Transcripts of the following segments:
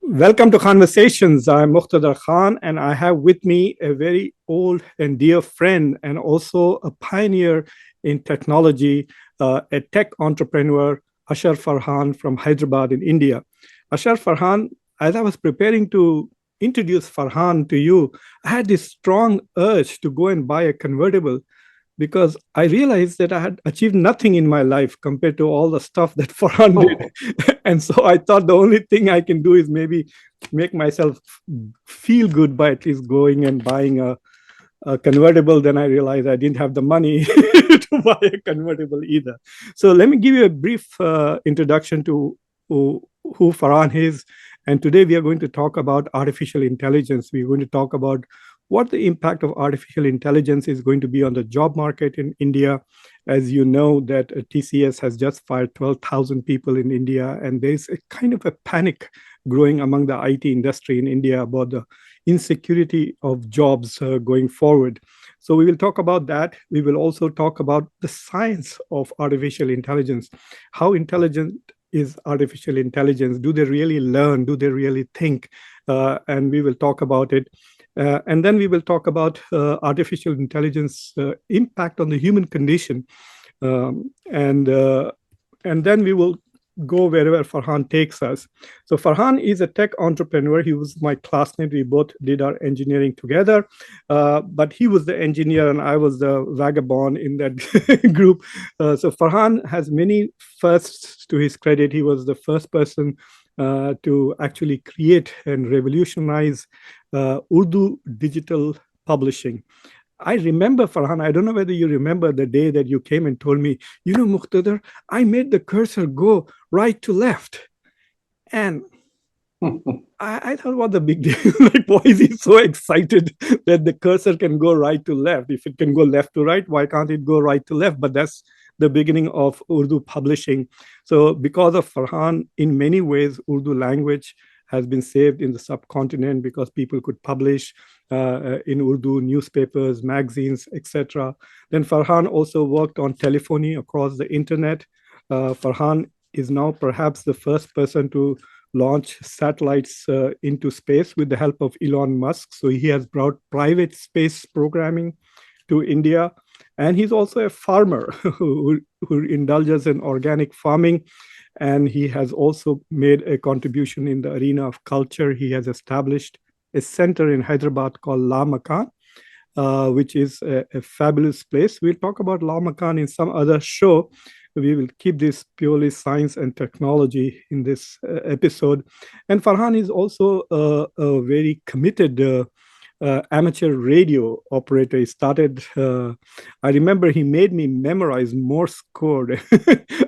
Welcome to Khanversations. I'm Muqtedar Khan, and I have with me a very old and dear friend, and also a pioneer in technology, a tech entrepreneur, Ashhar Farhan from Hyderabad in India. Ashhar Farhan, as I was preparing to introduce Farhan to you, I had this strong urge to go and buy a convertible because I realized that I had achieved nothing in my life compared to all the stuff that Farhan Oh, did. And so I thought the only thing I can do is maybe make myself feel good by at least going and buying a convertible. Then I realized I didn't have the money to buy a convertible either. So let me give you a brief introduction to who Farhan is. And today we are going to talk about artificial intelligence. We're going to talk about what the impact of artificial intelligence is going to be on the job market in India. As you know, that TCS has just fired 12,000 people in India, and there's a kind of a panic growing among the IT industry in India about the insecurity of jobs going forward. So we will talk about that. We will also talk about the science of artificial intelligence. How intelligent is artificial intelligence? Do they really learn? Do they really think? And we will talk about it. And then we will talk about artificial intelligence impact on the human condition, um, and uh, and then we will go wherever Farhan takes us. So Farhan is a tech entrepreneur. He was my classmate. We both did our engineering together, but he was the engineer and I was the vagabond in that group. So Farhan has many firsts to his credit. He was the first person to actually create and revolutionize Urdu digital publishing. I remember, Farhan, I don't know whether you remember the day that you came and told me, Muqtadar, I made the cursor go right to left. And I thought, what the big deal? Like, why is he so excited that the cursor can go right to left? If it can go left to right, why can't it go right to left? But that's the beginning of Urdu publishing. So, because of Farhan, in many ways, Urdu language has been saved in the subcontinent because people could publish in Urdu newspapers, magazines, etc. Then Farhan also worked on telephony across the internet. Farhan is now perhaps the first person to launch satellites into space with the help of Elon Musk. So he has brought private space programming to India. And he's also a farmer who indulges in organic farming. And he has also made a contribution in the arena of culture. He has established a center in Hyderabad called La Makan, which is a fabulous place. We'll talk about La Makan in some other show. We will keep this purely science and technology in this episode. And Farhan is also a very committed amateur radio operator. He started, I remember he made me memorize Morse code.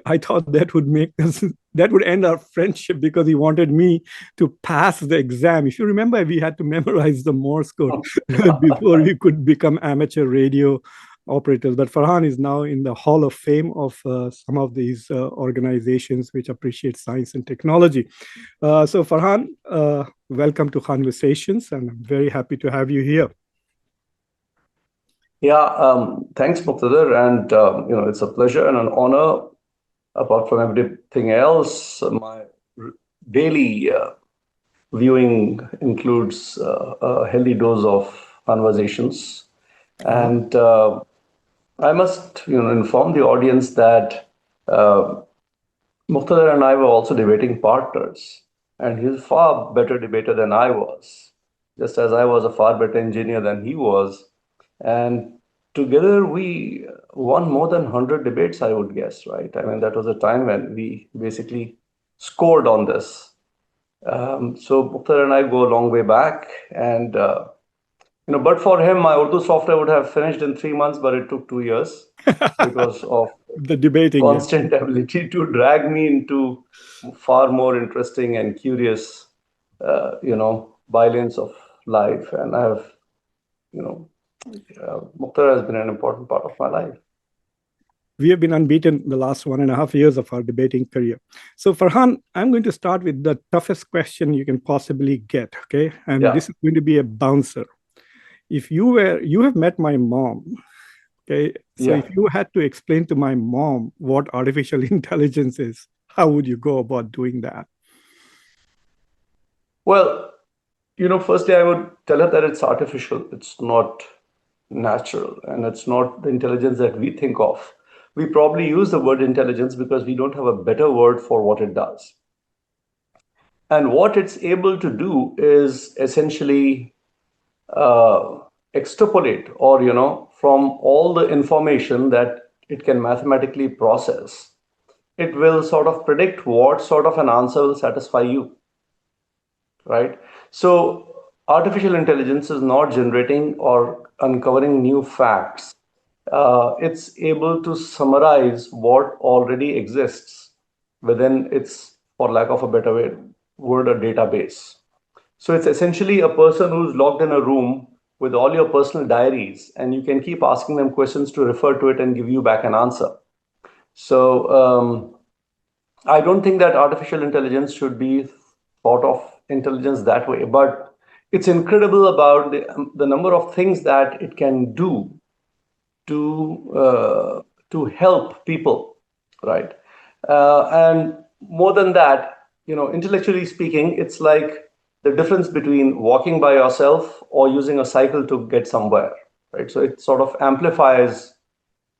I thought that would make us, that would end our friendship because he wanted me to pass the exam. If you remember, we had to memorize the Morse code before we could become amateur radio operators. But Farhan is now in the Hall of Fame of some of these organizations which appreciate science and technology. So Farhan, welcome to Khanversations, and I'm very happy to have you here. yeah, thanks, Muqtedar, and it's a pleasure and an honor. Apart from everything else, my daily viewing includes a healthy dose of conversations, Uh-huh. and I must, inform the audience that uh, Muqtedar and I were also debating partners, and he's a far better debater than I was, just as I was a far better engineer than he was. And together we won more than 100 debates, I would guess, right? I mean, that was a time when we basically scored on this. So Mukhtar and I go a long way back, and but for him, my Urdu software would have finished in 3 months, but it took 2 years because of The debating, yeah. constant ability to drag me into far more interesting and curious, bylines of life. And I have, you know, Mukhtar has been an important part of my life. We have been unbeaten the last 1.5 years of our debating career. So, Farhan, I'm going to start with the toughest question you can possibly get. Okay. And Yeah, this is going to be a bouncer. If you have met my mom. Okay. So, yeah. if you had to explain to my mom what artificial intelligence is, how would you go about doing that? Well, firstly, I would tell her that it's artificial, it's not natural, and it's not the intelligence that we think of. We probably use the word intelligence because we don't have a better word for what it does. And what it's able to do is essentially uh, extrapolate, or, from all the information that it can mathematically process, it will sort of predict what sort of an answer will satisfy you, right? So artificial intelligence is not generating or uncovering new facts. It's able to summarize what already exists within its, for lack of a better word, a database. So it's essentially a person who's locked in a room with all your personal diaries, and you can keep asking them questions to refer to it and give you back an answer. So I don't think that artificial intelligence should be thought of intelligence that way, but it's incredible about the number of things that it can do to help people, right? And more than that, intellectually speaking, it's like the difference between walking by yourself or using a cycle to get somewhere, right? So it sort of amplifies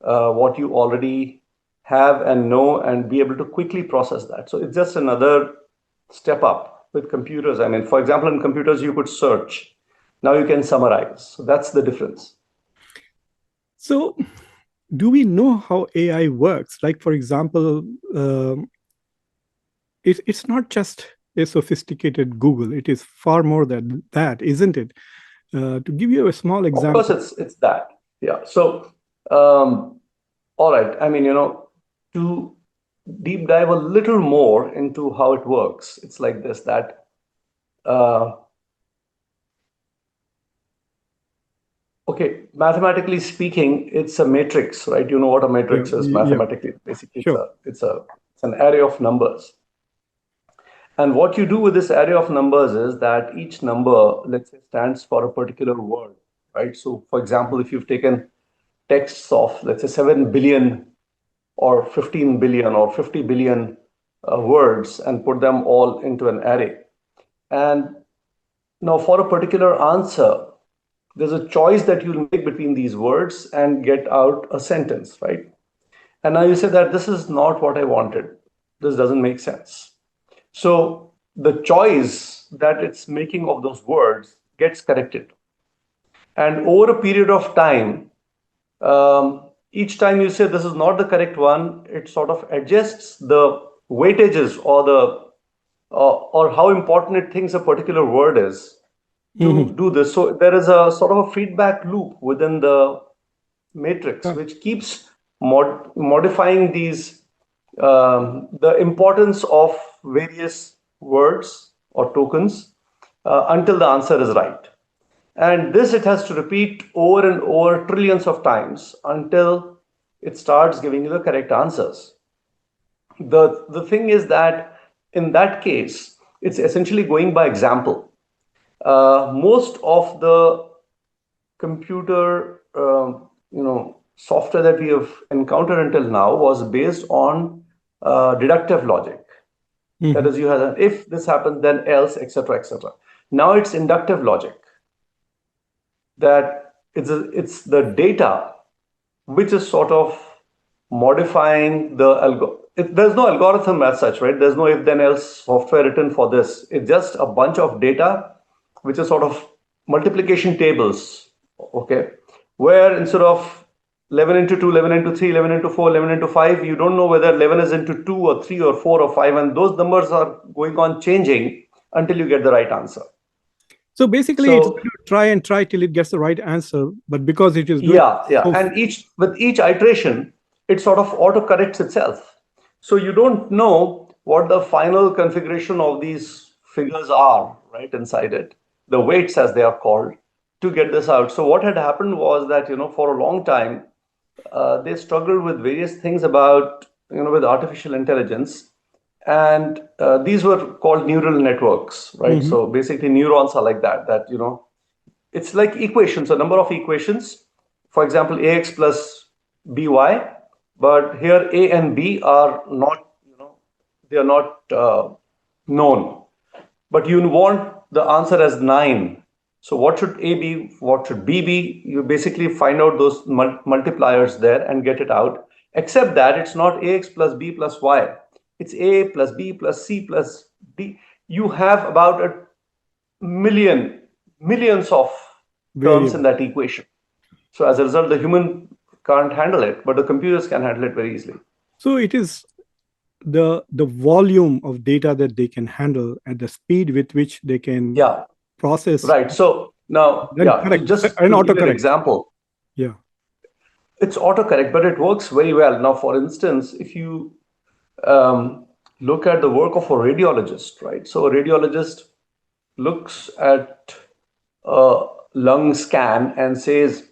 what you already have and know and be able to quickly process that. So it's just another step up with computers. I mean, for example, in computers, you could search. Now you can summarize. So that's the difference. So, do we know how AI works? Like, for example, it's not just a sophisticated Google. It is far more than that, isn't it? To give you a small Of course, example. it's that. Yeah. So, um, all right. I mean, to deep dive a little more into how it works, it's like this, that uh, okay, mathematically speaking, it's a matrix, right? You know what a Yeah, matrix is yeah, mathematically. Basically, sure. it's an array of numbers. And what you do with this array of numbers is that each number, let's say, stands for a particular word, right? So, for example, if you've taken texts of, let's say, 7 billion or 15 billion or 50 billion words and put them all into an array. And now, for a particular answer, there's a choice that you'll make between these words and get out a sentence, right? And now you say that this is not what I wanted. This doesn't make sense. So the choice that it's making of those words gets corrected. And over a period of time, each time you say this is not the correct one, it sort of adjusts the weightages or how important it thinks a particular word is to Mhm. do this. So there is a sort of a feedback loop within the matrix, Yeah. which keeps modifying the importance of various words or tokens until the answer is right. And this it has to repeat over and over trillions of times until it starts giving you the correct answers. The thing is that in that case, it's essentially going by example. Most of the computer software that we have encountered until now was based on deductive logic. That Mhm. is, you have an if this happens, then else, etc., etc. Now it's inductive logic, that it's the data which is sort of modifying the there's no algorithm as such, right? There's no if then else software written for this. It's just a bunch of data which is sort of multiplication tables, okay, where instead of 11 into 2, 11 into 3, 11 into 4, 11 into 5, you don't know whether 11 is into 2 or 3 or 4 or 5, and those numbers are going on changing until you get the right answer. So basically, it's So going to try and try till it gets the right answer. But because it is doing yeah, yeah. so, And each with each iteration, it sort of auto corrects itself. So you don't know what the final configuration of these figures are, right, inside it, the weights as they are called, to get this out. So what had happened was that, for a long time, they struggled with various things about, with artificial intelligence. And these were called neural networks, right? Mhm. So basically neurons are like that, it's like equations, a number of equations. For example, ax plus by, but here a and b are not, they are not known. But you want the answer as 9. So what should A be? What should B be? You basically find out those multipliers there and get it out. Except that it's not AX plus B plus Y. It's A plus B plus C plus D. You have about a millions of terms in Variable. that equation. So as a result, the human can't handle it, but the computers can handle it very easily. So it is the volume of data that they can handle and the speed with which they can Yeah, process, right. So now, then yeah, correct just and to give you an autocorrect. example, Yeah, it's autocorrect, but it works very well. Now, for instance, if you um, look at the work of a radiologist, right? So a radiologist looks at a lung scan and says,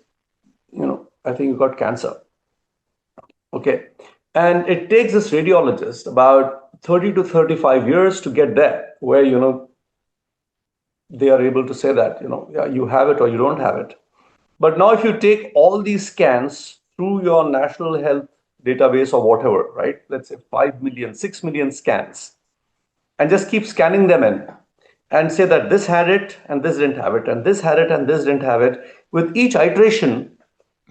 I think you got cancer. Okay. And it takes this radiologist about 30 to 35 years to get there, where, they are able to say that, yeah, you have it or you don't have it. But now, if you take all these scans through your national health database or whatever, right? Let's say 5 million, 6 million scans, and just keep scanning them in and say that this had it and this didn't have it, and this had it and this didn't have it. With each iteration,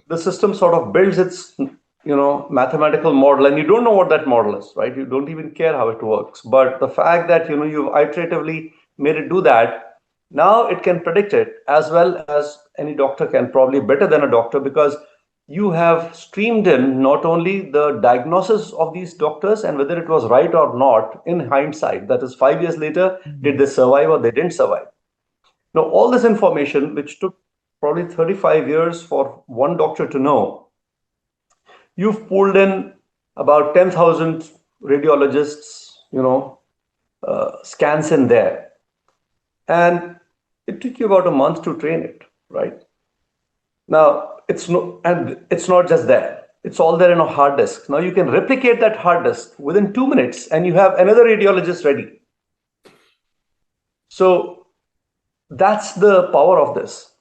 the system sort of builds its mathematical model, and you don't know what that model is, right? You don't even care how it works, but the fact that you've iteratively made it do that, now it can predict it as well as any doctor can, probably better than a doctor, because you have streamed in not only the diagnosis of these doctors and whether it was right or not in hindsight, that is 5 years later, did they survive or they didn't survive. Now, all this information, which took probably 35 years for one doctor to know, you've pulled in about 10,000 radiologists, scans in there. And it took you about a month to train it, right? Now, it's not just there. It's all there in a hard disk. Now you can replicate that hard disk within 2 minutes and you have another radiologist ready. So that's the power of this.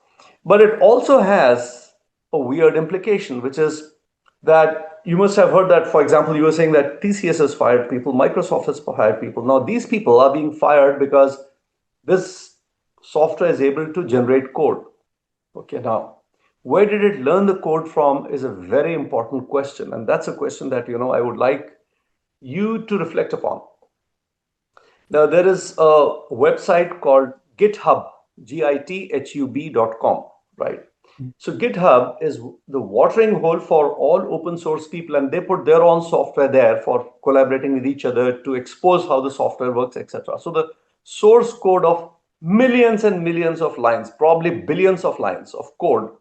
But it also has a weird implication, which is that you must have heard that, for example, you were saying that TCS has fired people, Microsoft has fired people. Now, these people are being fired because this software is able to generate code. Okay, now, where did it learn the code from is a very important question. And that's a question that, I would like you to reflect upon. Now, there is a website called GitHub, GITHUB.com, right? So GitHub is the watering hole for all open source people, and they put their own software there for collaborating with each other to expose how the software works, etc. So the source code of millions and millions of lines, probably billions of lines of code,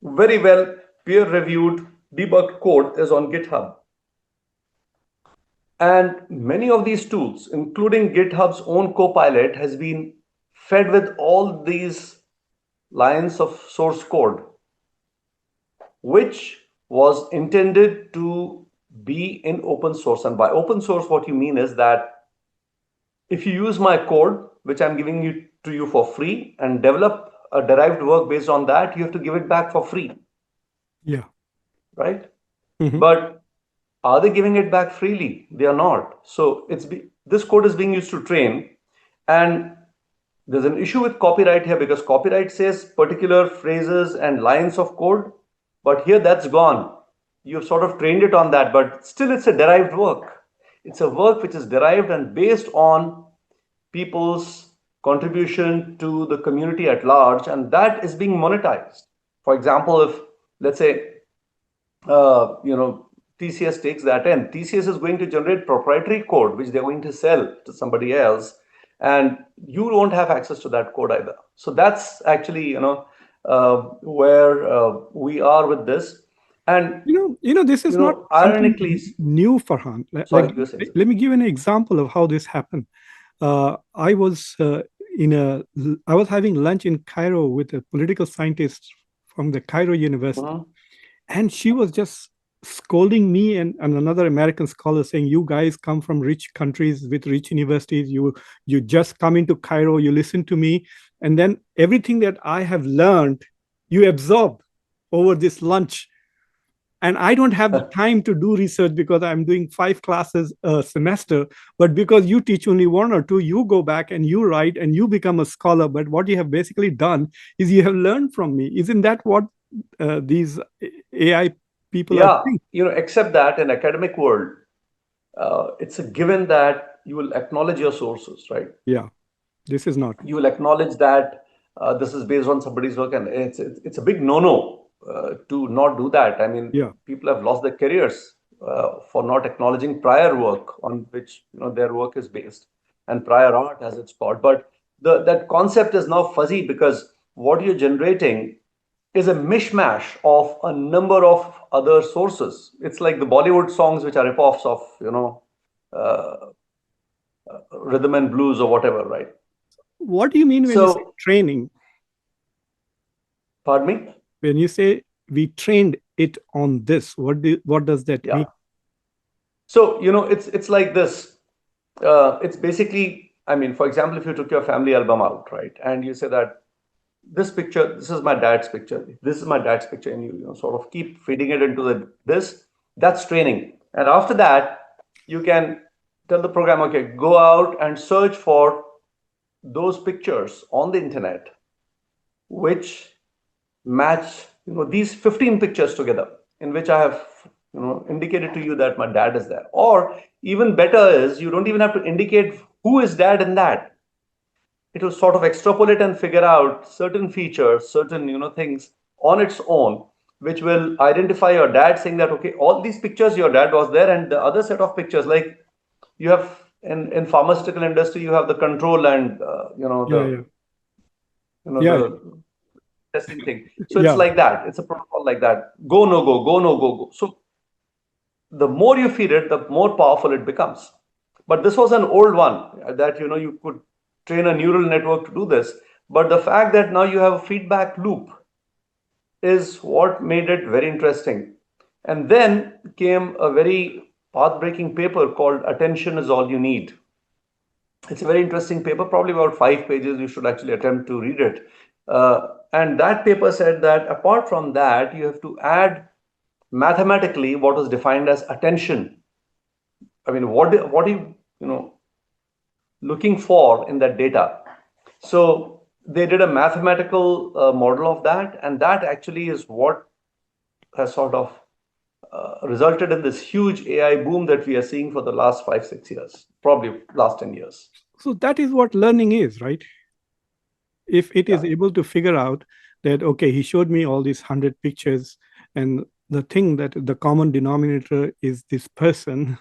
very well peer-reviewed, debugged code is on GitHub. And many of these tools, including GitHub's own Copilot, has been fed with all these lines of source code, which was intended to be in open source. And by open source, what you mean is that if you use my code, which I'm giving to you for free, and develop a derived work based on that, you have to give it back for free. yeah. Right? Mhm. But are they giving it back freely? They are not. So this code is being used to train, and there's an issue with copyright here because copyright says particular phrases and lines of code, but here that's gone. You've sort of trained it on that, but still it's a derived work. It's a work which is derived and based on people's contribution to the community at large, and that is being monetized. For example, if let's say TCS takes that in, TCS is going to generate proprietary code which they're going to sell to somebody else, and you don't have access to that code either. So that's actually where we are with this, and This is not ironically, something new, Farhan. sorry, you're saying Let something. me give an example of how this happened. I was in a I was having lunch in Cairo with a political scientist from the Cairo University, Mhm. and she was just scolding me and another American scholar, saying, "You guys come from rich countries with rich universities. You just come into Cairo, you listen to me, and then everything that I have learned, you absorb over this lunch." and I don't have the time to do research because I'm doing 5 classes a semester. But because you teach only one or two, you go back and you write and you become a scholar. But what you have basically done is you have learned from me. Isn't that what these AI people are Yeah, doing? except that in academic world, it's a given that you will acknowledge your sources, right? Yeah, this is not. You will acknowledge that this is based on somebody's work, and it's a big no-no to not do that. I mean, Yeah, people have lost their careers for not acknowledging prior work on which their work is based, and prior art has its part. But that concept is now fuzzy because what you're generating is a mishmash of a number of other sources. It's like the Bollywood songs which are rip-offs of uh, rhythm and blues or whatever, right? what do you mean when you say So, training? pardon me. When you say we trained it on this, what does that Yeah. mean? So, it's like this. It's basically, I mean, for example, if you took your family album out, right, and you say that this picture, this is my dad's picture, this is my dad's picture, and you sort of keep feeding it into that's training. And after that, you can tell the program, okay, go out and search for those pictures on the internet which match these 15 pictures together, in which I have indicated to you that my dad is there. Or even better is, you don't even have to indicate who is dad in that. It will sort of extrapolate and figure out certain features, certain things on its own, which will identify your dad, saying that okay, all these pictures your dad was there, and the other set of pictures, like you have in pharmaceutical industry, you have the control and Yeah, yeah, yeah, the testing thing. So it's yeah. like that. It's a protocol like that. Go, no go, go, no go, go. So the more you feed it, the more powerful it becomes. But this was an old one that you could train a neural network to do this. But the fact that now you have a feedback loop is what made it very interesting. And then came a very path-breaking paper called Attention is All You Need. It's a very interesting paper, probably about 5 pages. You should actually attempt to read it. And that paper said that apart from that, you have to add mathematically what was defined as attention. I mean, what are you looking for in that data? So they did a mathematical model of that, and that actually is what has sort of resulted in this huge AI boom that we are seeing for the last 5 6 years, probably last 10 years. So that is what learning is, right? If it is Yeah, able to figure out that, okay, he showed me all these 100 pictures, and the thing that the common denominator is this person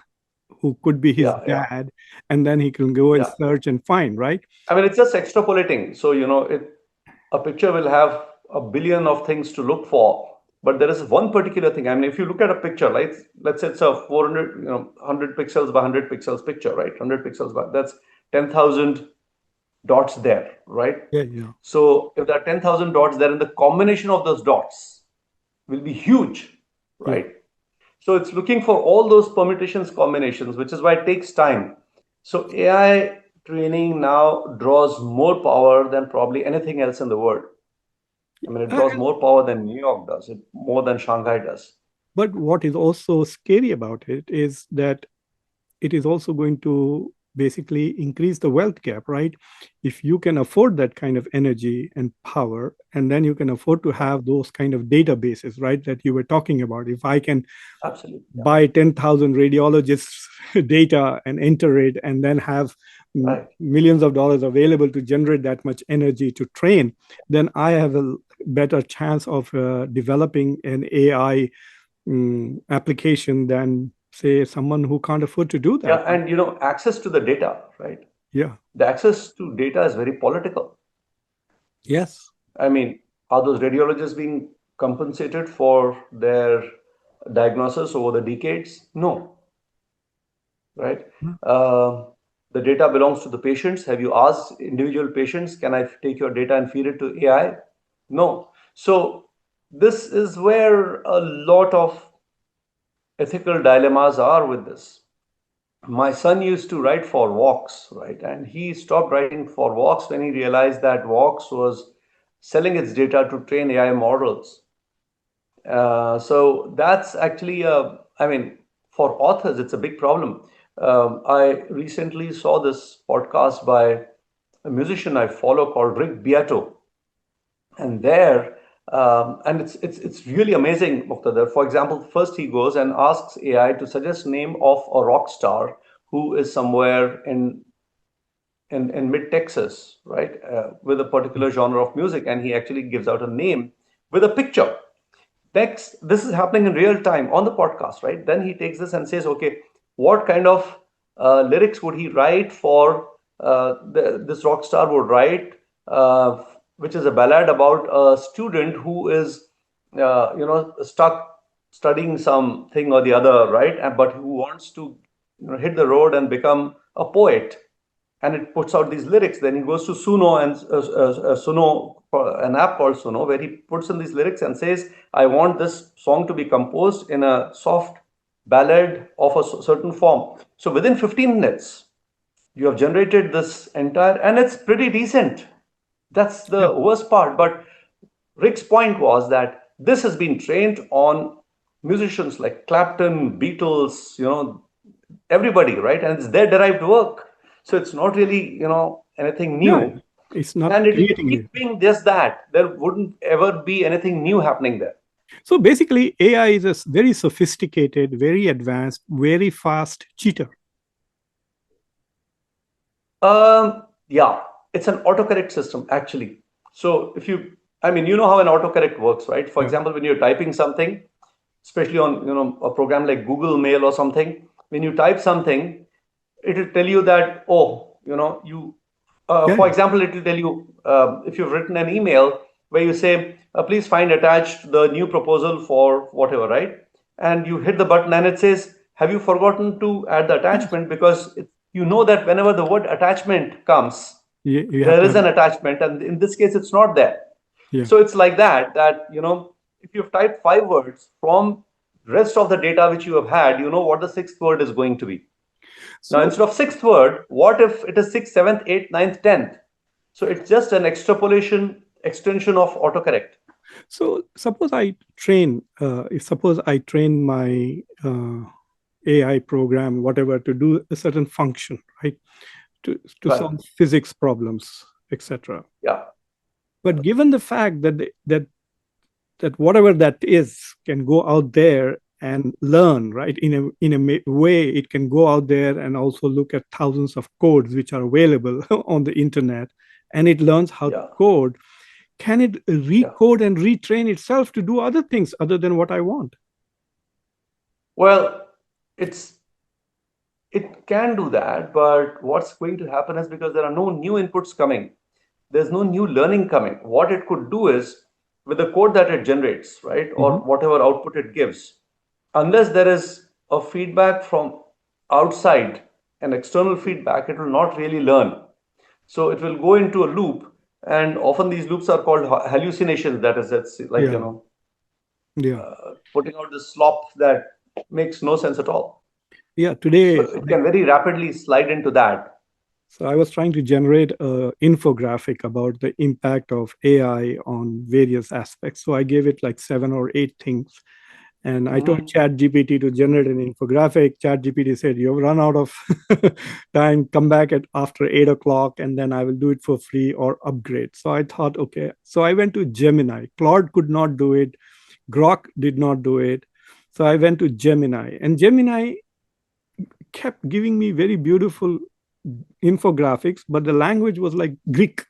who could be his yeah, yeah, dad, and then he can go and yeah. search and find, right? I mean, it's just extrapolating. So, a picture will have a billion of things to look for, but there is one particular thing. I mean, if you look at a picture, right, let's say it's a 400, 100 pixels by 100 pixels picture, right? 100 pixels by, that's 10,000 dots there, right? Yeah, yeah, So if there are 10,000 dots there, and the combination of those dots will be huge, yeah. right? So it's looking for all those permutations, combinations, which is why it takes time. So AI training now draws more power than probably anything else in the world. I mean, it draws And, more power than New York does, it more than Shanghai does. but what is also scary about it is that it is also going to basically increase the wealth gap, right? If you can afford that kind of energy and power, and then you can afford to have those kind of databases, right, that you were talking about. If I can Absolutely. Yeah. buy 10,000 radiologists data and enter it, and then have Right. millions of dollars available to generate that much energy to train, then I have a better chance of developing an AI application than, say, someone who can't afford to do Yeah. that. And, access to the data, right? Yeah. The access to data is very political. Yes. I mean, are those radiologists being compensated for their diagnosis over the decades? No, right? Uh, the data belongs to the patients. Have you asked individual patients, can I take your data and feed it to AI? No. So this is where a lot of ethical dilemmas are with this. My son used to write for Vox, right? And he stopped writing for Vox when he realized that Vox was selling its data to train AI models. So that's actually, I mean, for authors, it's a big problem. I recently saw this podcast by a musician I follow called Rick Beato, and there, and it's really amazing, Muqtadar. For example, first he goes and asks AI to suggest name of a rock star who is somewhere in mid Texas, right, with a particular genre of music, and he actually gives out a name with a picture. Next, this is happening in real time on the podcast, right? Then he takes this and says, okay, what kind of lyrics would he write for this rock star would write, which is a ballad about a student who is, stuck studying something or the other, right? But who wants to hit the road and become a poet, and it puts out these lyrics. Then he goes to Suno and Suno, an app called Suno, where he puts in these lyrics and says, "I want this song to be composed in a soft ballad of a certain form." So within 15 minutes, you have generated this entire, and it's pretty decent. That's Yeah. the worst part. But Rick's point was that this has been trained on musicians like Clapton, Beatles, everybody, right? And it's their derived work. So it's not really, anything Yeah. new. It's not And it'll creating keep it. doing just that. There wouldn't ever be anything new happening there. So basically, AI is a very sophisticated, very advanced, very fast cheater. Yeah, it's an autocorrect system actually. So I mean, you know how an autocorrect works, right? For Yeah. example, when you're typing something, especially on a program like Google Mail or something, when you type something, it'll tell you that, oh, you Yeah. for example, it will tell you, if you've written an email where you say, please find attached the new proposal for whatever, right? And you hit the button and it says, have you forgotten to add the Yes. attachment? Because you know that whenever the word attachment comes, You have there to is have. an attachment, and in this case, it's not there. Yeah. So it's like that, if you've typed 5 words from rest of the data which you have had, you know what the sixth word is going to be. Now, So instead of sixth word, what if it is sixth, seventh, eighth, ninth, tenth? So it's just an extrapolation extension of autocorrect. so suppose I train my AI program, whatever, to do a certain function, right? To Right. solve physics problems, etc. Yeah. But given the fact that that whatever that is can go out there and learn, right, in a way, it can go out there and also look at thousands of codes which are available on the internet, and it learns how to Yeah. code. Can it Yeah. recode and retrain itself to do other things other than what I want? Well, it's it can do that, but what's going to happen is, because there are no new inputs coming, there's no new learning coming. What it could do is, with the code that it generates, right, or Mhm. whatever output it gives, unless there is a feedback from outside, an external feedback, it will not really learn. So it will go into a loop, and often these loops are called hallucinations. That is, it's like, Yeah. Yeah. putting out this slop that makes no sense at all. Yeah. So Today, it can very rapidly slide into that. so I was trying to generate an infographic about the impact of AI on various aspects. So I gave it like 7 or 8 things. And I told Mhm. ChatGPT to generate an infographic. ChatGPT said, "You've run out of time. Come back at after 8 o'clock, and then I will do it for free or upgrade." So I thought, okay. So I went to Gemini. Claude could not do it. Grok did not do it. So I went to Gemini, and Gemini kept giving me very beautiful infographics, but the language was like Greek.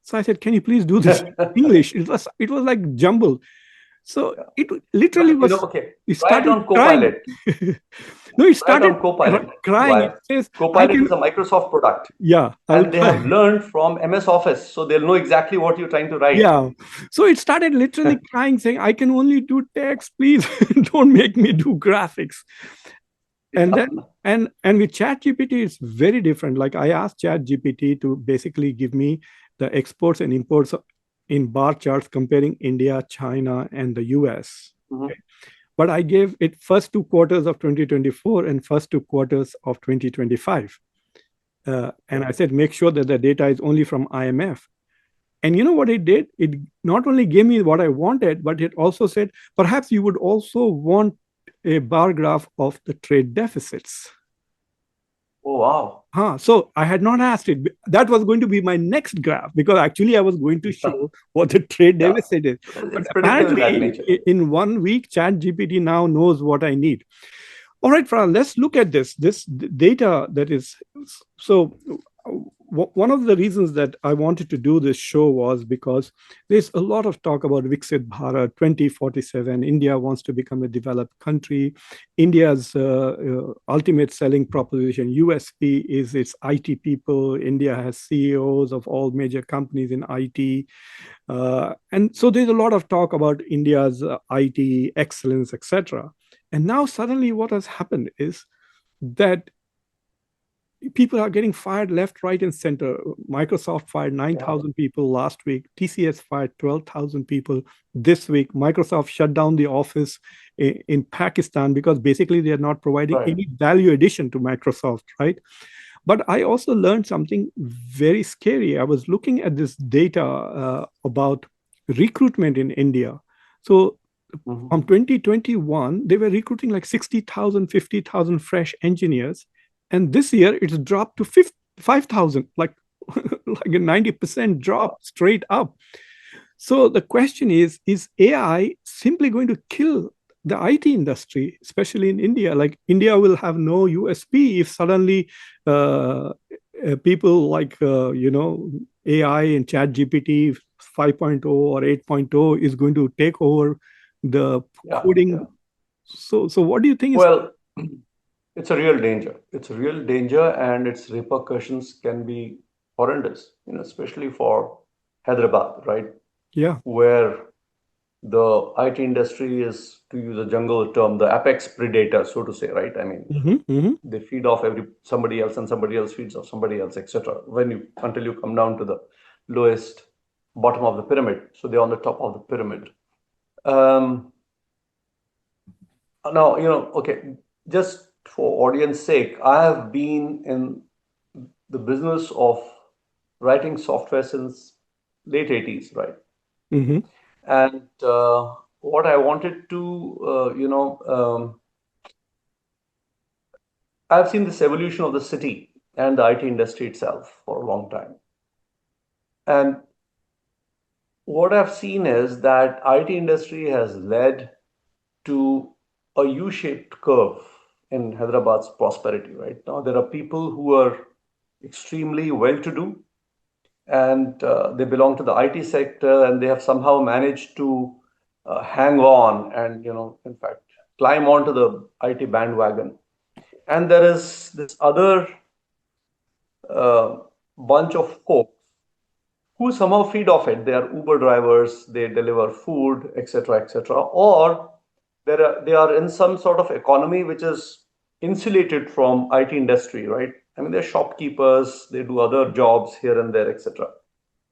So I said, "Can you please do this in English?" It was like jumbled. So Yeah. it literally Well, was. okay. It Try it started on crying. Copilot. No, it Try it started on Copilot. crying. Why? It says, "I Copilot is can." a Microsoft product, Yeah, I'll and they have try. learned from MS Office, so they'll know exactly what you're trying to write. Yeah. So it started literally crying, saying, "I can only do text. Please don't make me do graphics." And Yeah. then and with ChatGPT, it's very different. Like I asked ChatGPT to basically give me the exports and imports in bar charts comparing India, China, and the US. Mhm. But I gave it first 2 quarters of 2024 and first 2 quarters of 2025. And Okay. I said, make sure that the data is only from IMF. And you know what it did? It not only gave me what I wanted, but it also said, perhaps you would also want a bar graph of the trade deficits. Oh, wow. So I had not asked it. That was going to be my next graph because actually I was going to show what the trade Yeah. deficit is. But It's predictive in that apparently, nature. in 1 week, ChatGPT now knows what I need. All right, Farhan, let's look at this data that is. So one of the reasons that I wanted to do this show was because there's a lot of talk about Viksit Bharat 2047. India wants to become a developed country. India's ultimate selling proposition, USP, is its IT people. India has CEOs of all major companies in IT. And so there's a lot of talk about India's IT excellence, etc. And now suddenly what has happened is that people are getting fired left, right, and center. Microsoft fired Yeah. 9,000 people last week. TCS fired 12,000 people this week. Microsoft shut down the office in Pakistan because basically they are not providing Right. any value addition to Microsoft, right? But I also learned something very scary. I was looking at this data about recruitment in India. So Mhm. from 2021, they were recruiting like 60,000, 50,000 fresh engineers. And this year it's dropped to 5,000, like a 90% drop Wow. straight up. So the question is AI simply going to kill the IT industry, especially in India? Like India will have no USP if suddenly people like, AI and Chat GPT 5.0 or 8.0 is going to take over the Yeah. Yeah. coding. So what do you think is? Well, it's a real danger. It's a real danger, and its repercussions can be horrendous, especially for Hyderabad, right? Yeah. Where the IT industry is, to use a jungle term, the apex predator, so to say, right? I mean, Hmm. Hmm. they feed off somebody else, and somebody else feeds off somebody else, etc. When you until you come down to the lowest bottom of the pyramid, so they're on the top of the pyramid. Um, Now, okay, just for audience sake, I have been in the business of writing software since late 80s, right? Hmm. And what I wanted to, I've seen this evolution of the city and the IT industry itself for a long time. And what I've seen is that IT industry has led to a U-shaped curve in Hyderabad's prosperity. Right now, there are people who are extremely well-to-do, and they belong to the IT sector, and they have somehow managed to hang on and, in fact, climb onto the IT bandwagon. And there is this other uh, bunch of folks who somehow feed off it. They are Uber drivers, they deliver food, etc., etc., or they are in some sort of economy which is insulated from IT industry, right? I mean, they're shopkeepers, they do other jobs here and there, etc.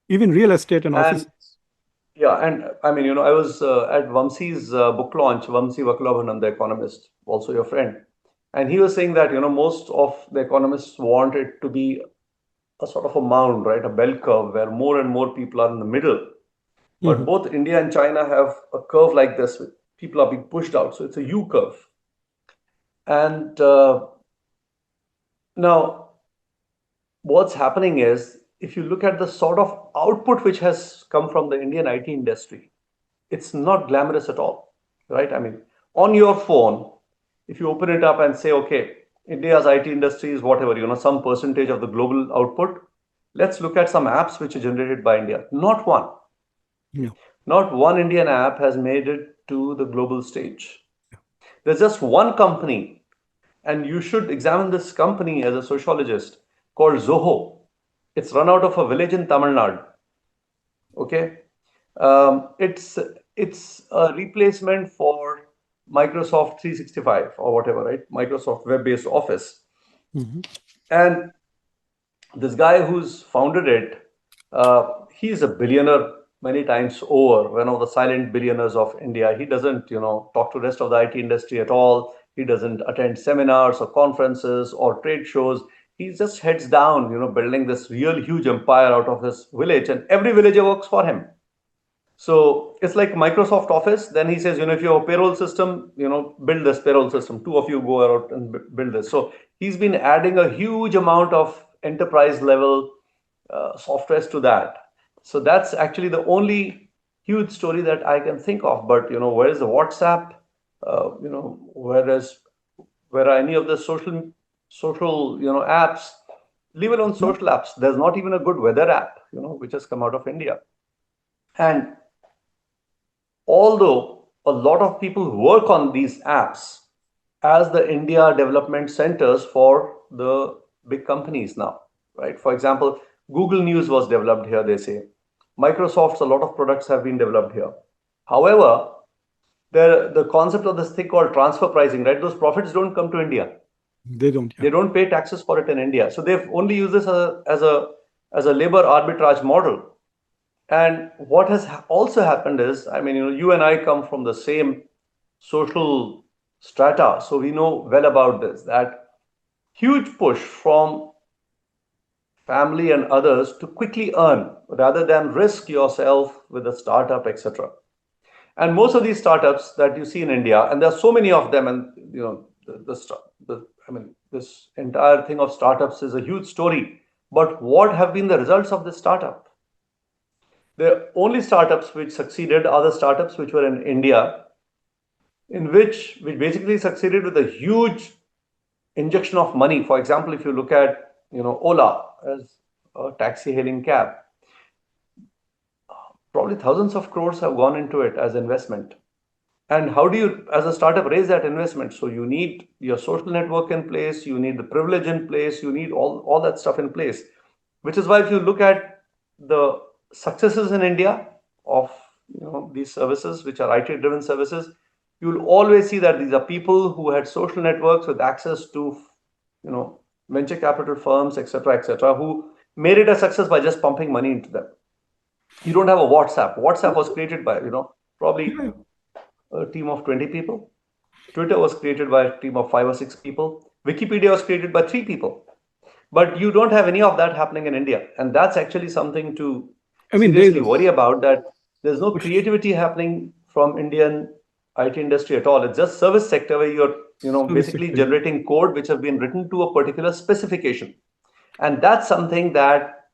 Even real estate and And offices. yeah, and I mean, I was at Vamsi's book launch, Vamsi Vaklabhanan, the economist, also your friend, and he was saying that most of the economists want it to be a sort of a mound, right, a bell curve where more and more people are in the middle. But Mhm. both India and China have a curve like this, with people are being pushed out, so it's a U curve. And now, what's happening is, if you look at the sort of output which has come from the Indian IT industry, it's not glamorous at all, right? I mean, on your phone, if you open it up and say, okay, India's IT industry is whatever, some percentage of the global output, let's look at some apps which are generated by India. Not one. Yeah. Not one Indian app has made it to the global stage. There's just one company, and you should examine this company as a sociologist, called Zoho. It's run out of a village in Tamil Nadu. Okay, it's a replacement for Microsoft 365 or whatever, right? Microsoft web-based Office. Mhm. And this guy who's founded it, he's a billionaire many times over, one of the silent billionaires of India. He doesn't, talk to the rest of the IT industry at all. He doesn't attend seminars or conferences or trade shows. he just heads down, building this real huge empire out of this village, and every villager works for him. So it's like Microsoft Office. Then he says, if you have a payroll system, build this payroll system. Two of you go out and build this. So he's been adding a huge amount of enterprise level softwares to that. So that's actually the only huge story that I can think of. But where is the WhatsApp? Where are any of the social apps? Leave alone No. social apps. There's not even a good weather app, which has come out of India. And although a lot of people work on these apps as the India development centers for the big companies now, right? For example, Google News was developed here, they say. Microsoft's, a lot of products have been developed here. However, the concept of this thing called transfer pricing, right? Those profits don't come to India. They don't. Yeah. They don't pay taxes for it in India. So they've only used this as a labor arbitrage model. And what has also happened is, I mean, you and I come from the same social strata, so we know well about this, that huge push from family and others to quickly earn rather than risk yourself with a startup, etc. And most of these startups that you see in India, and there are so many of them, and this entire thing of startups is a huge story. But what have been the results of this startup? The only startups which succeeded are the startups which were in India, which basically succeeded with a huge injection of money. For example, if you look at Ola as a taxi hailing cab, probably thousands of crores have gone into it as investment. And how do you, as a startup, raise that investment? So you need your social network in place, you need the privilege in place, you need all that stuff in place. Which is why if you look at the successes in India of these services, which are IT-driven services, you'll always see that these are people who had social networks with access to venture capital firms, etc., who made it a success by just pumping money into them. You don't have a WhatsApp. WhatsApp was created by probably Yeah. a team of 20 people. Twitter was created by a team of 5 or 6 people. Wikipedia was created by 3 people. But you don't have any of that happening in India. And that's actually something to I mean, there's seriously a worry about, that there's no push. creativity happening from Indian IT industry at all. It's just service sector where you're, Service basically sector. generating code which have been written to a particular specification. And that's something that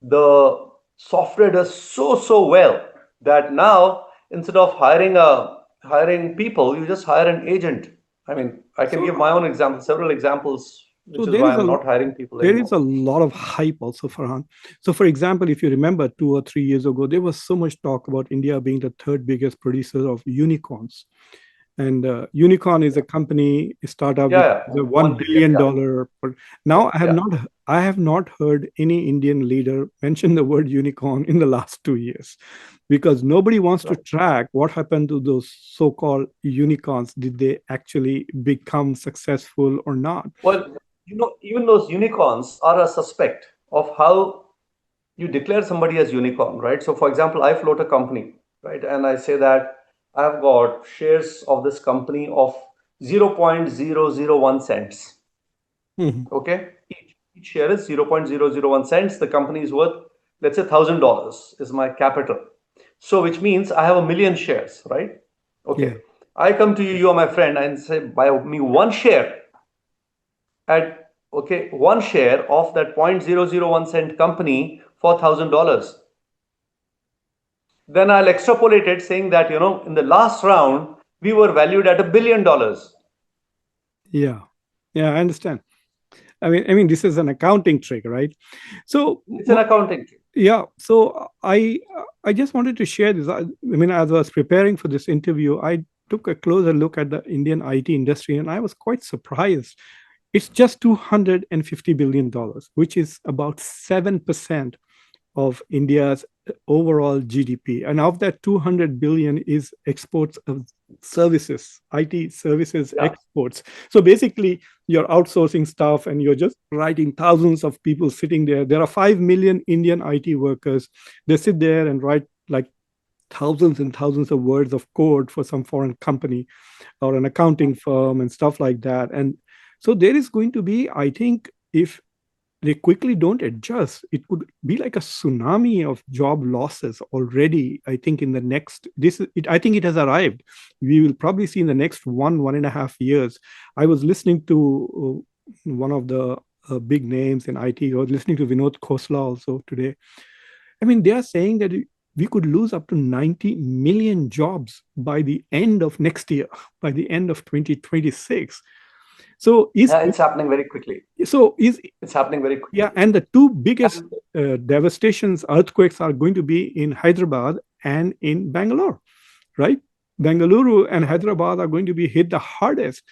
the software does so well, that now instead of hiring people, you just hire an agent. I mean, I can give So, my own example, several examples, so which is why I'm not hiring people there is anymore. a lot of hype also, Farhan. So, for example, if you remember 2 or 3 years ago, there was so much talk about India being the third biggest producer of unicorns. And Unicorn is a company, a startup Yeah, which yeah, is a one 1 billion. billion Yeah, dollar. Now yeah. I have not heard any Indian leader mention the word unicorn in the last 2 years, because nobody wants to Right. track what happened to those so-called unicorns. Did they actually become successful or not? Well, even those unicorns are a suspect of how you declare somebody as unicorn, right? So, for example, I float a company, right, and I say that I've got shares of this company of 0.001 cents. Mhm. Okay, each share is 0.001 cents. The company is worth, let's say, $1,000 is my capital. So, which means I have a million shares, right? Yeah, Okay, I come to you, you are my friend, and say, buy me one share at, okay, one share of that 0.001 cent company for $1,000. Then I'll extrapolate it, saying that in the last round we were valued at $1 billion. yeah, yeah. I understand. I mean, this is an accounting trick, right? So, It's an accounting trick. yeah. So I just wanted to share this. I mean, as I was preparing for this interview, I took a closer look at the Indian IT industry, and I was quite surprised. It's just $250 billion, which is about 7% of India's overall GDP. And of that, 200 billion is exports of services, IT services Yeah. exports. So basically, you're outsourcing stuff and you're just writing thousands of people sitting there. There are 5 million Indian IT workers. They sit there and write like thousands and thousands of words of code for some foreign company or an accounting firm and stuff like that. And so there is going to be, I think, if they quickly don't adjust, it could be like a tsunami of job losses already. I think in the next I think it has arrived. We will probably see in the next 1.5 years. I was listening to one of the big names in IT. I was listening to Vinod Khosla also today. I mean, they are saying that we could lose up to 90 million jobs by the end of next year, by the end of 2026. So is Yeah, it's happening very quickly. so is It's happening very yeah, quickly. and the two biggest And devastations, earthquakes are going to be in Hyderabad and in Bangalore, right? Bengaluru and Hyderabad are going to be hit the hardest.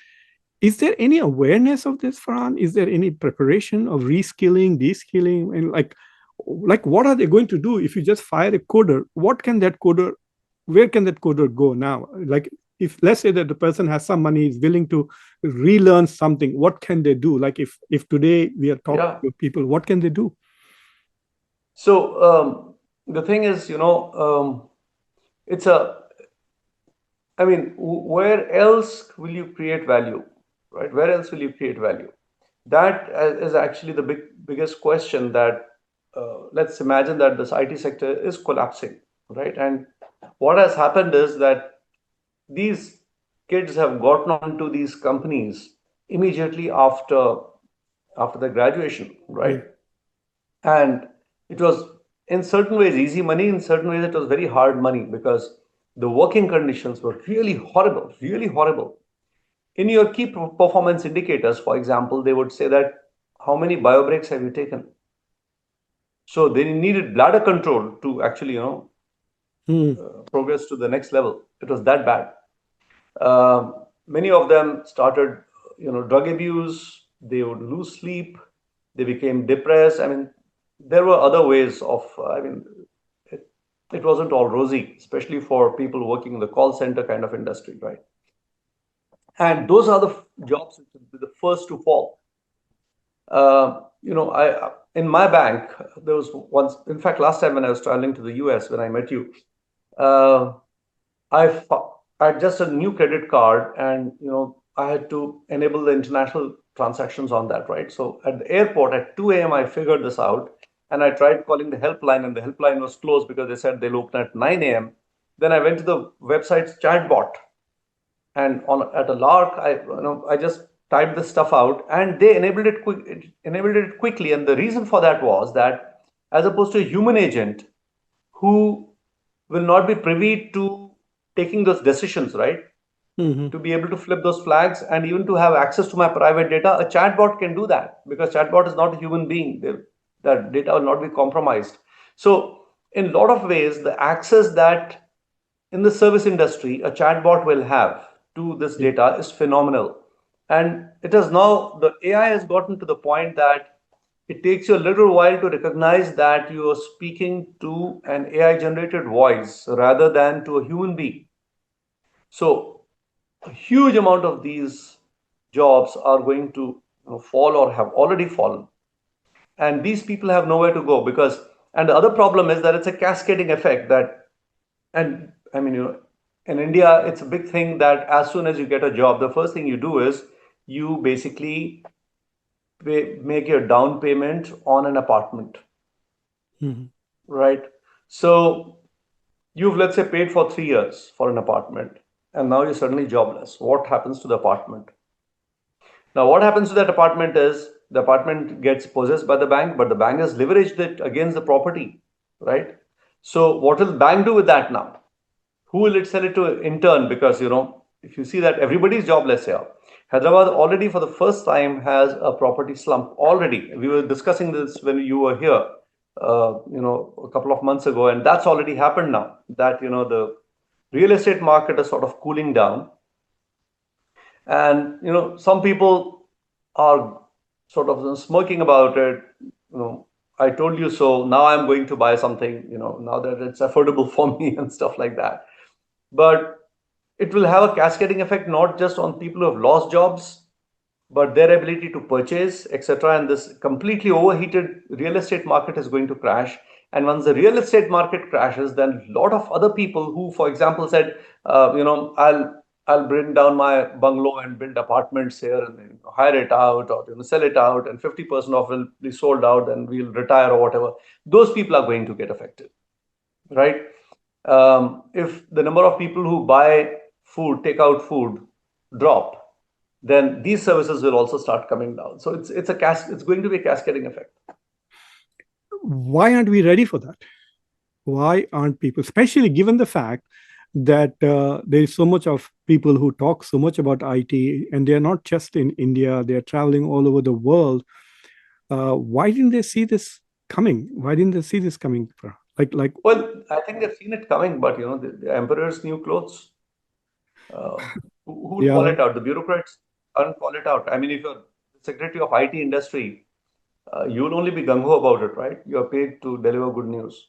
Is there any awareness of this, Farhan? Is there any preparation of reskilling, deskilling, and like what are they going to do if you just fire a coder? What can that coder? Where can that coder go now? Like if let's say that the person has some money, is willing to relearn something, what can they do? Like if today we are talking yeah, to people, what can they do? so the thing is, it's a, I mean, where else will you create value, right? Where else will you create value? That is actually the biggest question. That let's imagine that this IT sector is collapsing, right? And what has happened is that these kids have gotten onto these companies immediately after the graduation, Yeah. right? And it was in certain ways easy money, in certain ways it was very hard money, because the working conditions were really horrible, really horrible. In your key performance indicators, for example, they would say that how many bio breaks have you taken. So they needed bladder control to actually Hmm. progress to the next level. It was that bad. Um, Many of them started, drug abuse. They would lose sleep. They became depressed. I mean, there were other ways of. I mean, it, it wasn't all rosy, especially for people working in the call center kind of industry, right? And those are the jobs which will be the first to fall. I in my bank there was once. In fact, last time when I was traveling to the US when I met you, uh, I had just a new credit card, and I had to enable the international transactions on that, right? So at the airport at 2 a.m. I figured this out, and I tried calling the helpline, and the helpline was closed because they said they'll open at 9 a.m. Then I went to the website's chatbot, and on at a lark, I just typed this stuff out, and they enabled it quickly. And the reason for that was that, as opposed to a human agent who will not be privy to taking those decisions, right? Hmm. To be able to flip those flags and even to have access to my private data, a chatbot can do that, because chatbot is not a human being. That data will not be compromised. So in a lot of ways, the access that in the service industry a chatbot will have to this Yeah. data is phenomenal. And it is now, the AI has gotten to the point that it takes you a little while to recognize that you are speaking to an AI generated voice rather than to a human being. So a huge amount of these jobs are going to fall or have already fallen. And these people have nowhere to go, because, and the other problem is that it's a cascading effect. That, and I mean, in India, it's a big thing that as soon as you get a job, the first thing you do is you basically make your down payment on an apartment, Hmm. right? So you've, let's say, paid for 3 years for an apartment, and now you're suddenly jobless. What happens to the apartment? Now, what happens to that apartment is the apartment gets possessed by the bank, but the bank has leveraged it against the property, right? So, what will the bank do with that now? Who will it sell it to in turn? Because if you see that everybody is jobless here, Hyderabad already for the first time has a property slump already. We were discussing this when you were here, a couple of months ago, and that's already happened now. That the real estate market is sort of cooling down, and some people are sort of smirking about it. you know I told you so, now I'm going to buy something, now that it's affordable for me and stuff like that. But it will have a cascading effect, not just on people who have lost jobs, but their ability to purchase, etc. And this completely overheated real estate market is going to crash. And once the real estate market crashes, then a lot of other people who, for example, said, I'll I'll bring down my bungalow and build apartments here and hire it out or sell it out, and 50% of it will be sold out and we'll retire or whatever. Those people are going to get affected, right? If the number of people who buy food, take out food, drop, then these services will also start coming down. So it's going to be a cascading effect. Why aren't we ready for that? Why aren't people, especially given the fact that there is so much of people who talk so much about IT, and they are not just in India, they are traveling all over the world. Why didn't they see this coming? Why didn't they see this coming? Like Well, I think they've seen it coming, but the emperor's new clothes. Who would call yeah. it out? The bureaucrats can't call it out. I mean, if you're the secretary of IT industry, you'll only be gung ho about it, right? You're paid to deliver good news.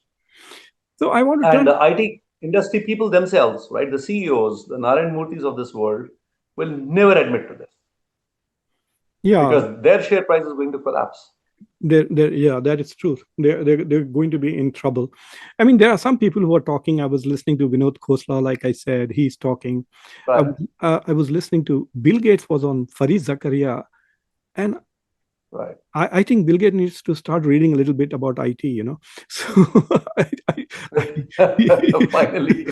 So I want to And turn. the IT industry people themselves, right? The CEOs, the Narayan Murthis of this world, will never admit to this Yeah, because their share price is going to collapse. yeah, that is true. They're going to be in trouble. I mean, there are some people who are talking. I was listening to Vinod Khosla, like I said, he's talking. Right, I was listening to Bill Gates was on Farid Zakaria, and right. I think Bill Gates needs to start reading a little bit about IT, you know. So, I, Finally.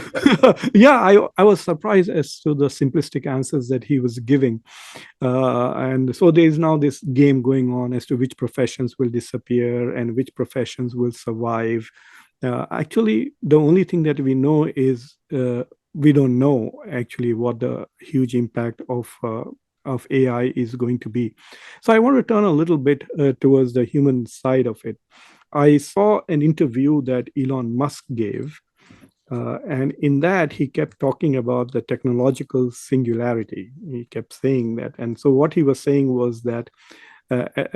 yeah, I was surprised as to the simplistic answers that he was giving. And so there is now this game going on as to which professions will disappear and which professions will survive. Actually, the only thing that we know is we don't know actually what the huge impact of AI is going to be. So I want to turn a little bit towards the human side of it. I saw an interview that Elon Musk gave, and in that, he kept talking about the technological singularity. He kept saying that. And so, what he was saying was that,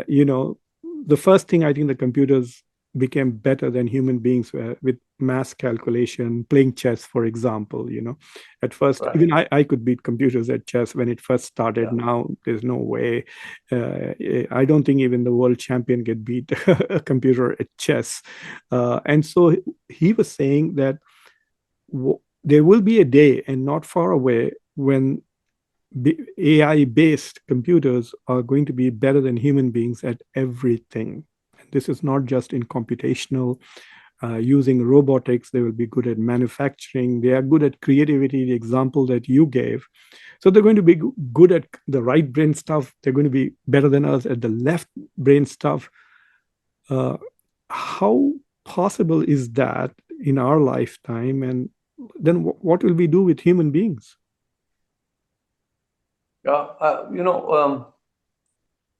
you know, the first thing I think the computers became better than human beings were with mass calculation, playing chess, for example. You know, at first, Right. even I could beat computers at chess when it first started. Yeah. Now, there's no way. I don't think even the world champion could beat a computer at chess. And so, he was saying that there will be a day and not far away when AI based computers are going to be better than human beings at everything. This is not just in computational, using robotics, they will be good at manufacturing, they are good at creativity, the example that you gave. So they're going to be good at the right brain stuff, they're going to be better than us at the left brain stuff. uh, how possible is that in our lifetime? And then what will we do with human beings? Yeah.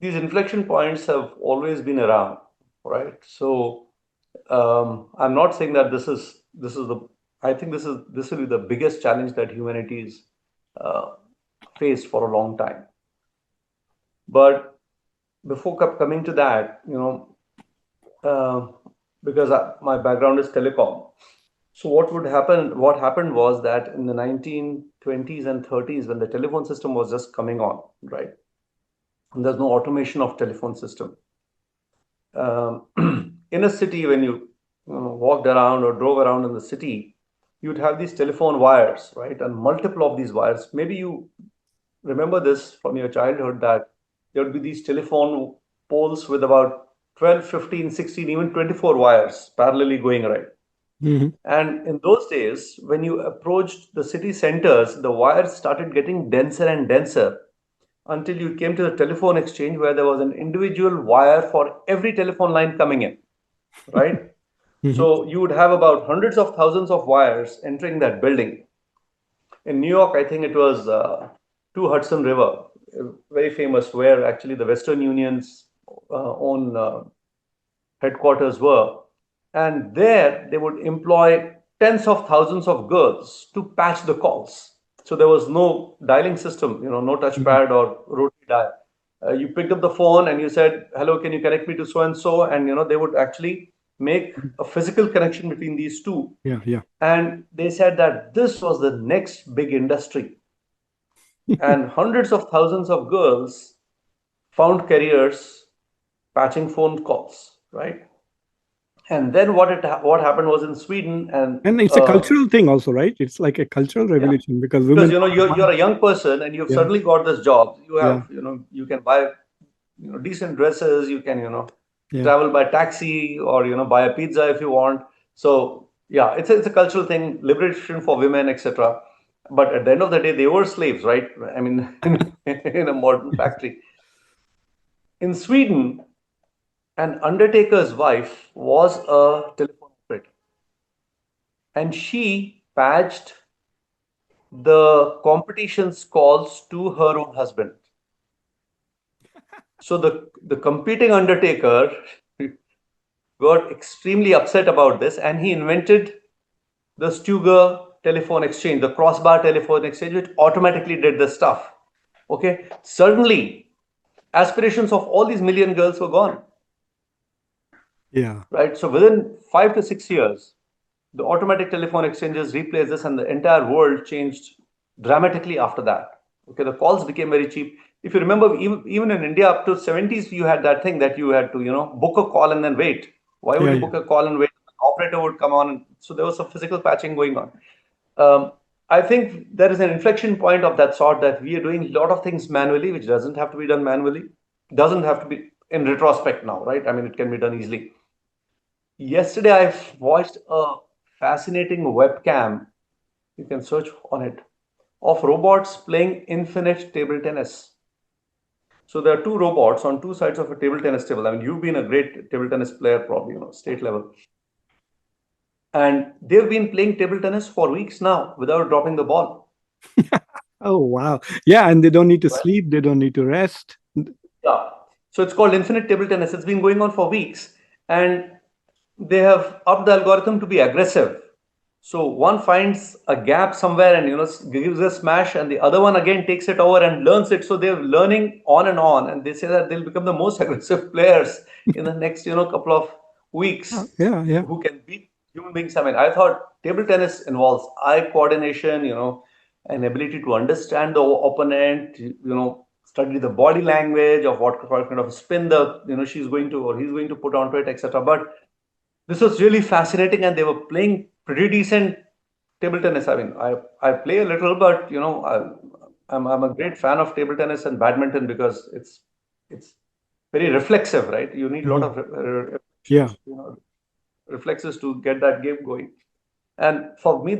These inflection points have always been around, right? So I'm not saying that this is the. I think this will be the biggest challenge that humanity's uh, faced for a long time. But before coming to that, uh, because my background is telecom. So what would happen? What happened was that in the 1920s and 30s, when the telephone system was just coming on, right? And there's no automation of telephone system. um, in a city, when you walked around or drove around in the city, you'd have these telephone wires, right? And multiple of these wires. Maybe you remember this from your childhood that there would be these telephone poles with about 12, 15, 16, even 24 wires parallelly going right. Mhm. And in those days, when you approached the city centers, the wires started getting denser and denser until you came to the telephone exchange where there was an individual wire for every telephone line coming in, right? Mhm. So you would have about hundreds of thousands of wires entering that building. In New York, I think it was to Hudson River, very famous, where actually the Western Union's own headquarters were. And there they would employ tens of thousands of girls to patch the calls. So there was no dialing system, no Mhm. touchpad or rotary dial. You picked up the phone and you said, "Hello, can you connect me to so and so?" And they would actually make a physical connection between these two. Yeah, yeah. And they said that this was the next big industry. And hundreds of thousands of girls found careers patching phone calls, right? And then what happened was in Sweden, and And it's a cultural thing also, right? It's like a cultural yeah, revolution because because women don't you're want. a young person and you've Yeah, suddenly got this job. You yeah, have you can buy decent dresses. You can yeah, travel by taxi or buy a pizza if you want. So yeah, it's a cultural thing, liberation for women, etc. But at the end of the day, they were slaves, right? I mean, in a modern factory. In Sweden, an undertaker's wife was a telephone operator, and she patched the competition's calls to her own husband. So the competing undertaker got extremely upset about this, and he invented the Stuger telephone exchange, the crossbar telephone exchange, which automatically did the stuff. Okay, suddenly aspirations of all these million girls were gone, yeah, right? So within 5 to 6 years, the automatic telephone exchanges replaced this, and the entire world changed dramatically after that. Okay, the calls became very cheap. If you remember, even in India, up to 70s, you had that thing that you had to, book a call and then wait. Why would yeah, you yeah. book a call and wait? An operator would come on. So there was some physical patching going on. Um, I think there is an inflection point of that sort that we are doing a lot of things manually, which doesn't have to be done manually, doesn't have to be in retrospect now, right? I mean, it can be done easily. Yesterday, I watched a fascinating webcam. You can search on it of robots playing infinite table tennis. So there are two robots on two sides of a table tennis table. I mean, you've been a great table tennis player, probably, state level. And they've been playing table tennis for weeks now without dropping the ball. Oh wow, yeah, and they don't need to Right? sleep. They don't need to rest. Yeah. So it's called infinite table tennis. It's been going on for weeks. And they have upped the algorithm to be aggressive. So one finds a gap somewhere and gives a smash, and the other one again takes it over and learns it. So they're learning on, and they say that they'll become the most aggressive players in the next couple of Yeah, weeks yeah, yeah. who can beat human beings. I mean, I thought table tennis involves eye coordination, an ability to understand the opponent, study the body language of what kind of spin she's going to or he's going to put onto it, etc. But this was really fascinating, and they were playing pretty decent table tennis. I mean, I play a little, but I'm a great fan of table tennis and badminton because it's very reflexive, right? You need a lot Mhm. of Yeah, reflexes to get that game going. And for me,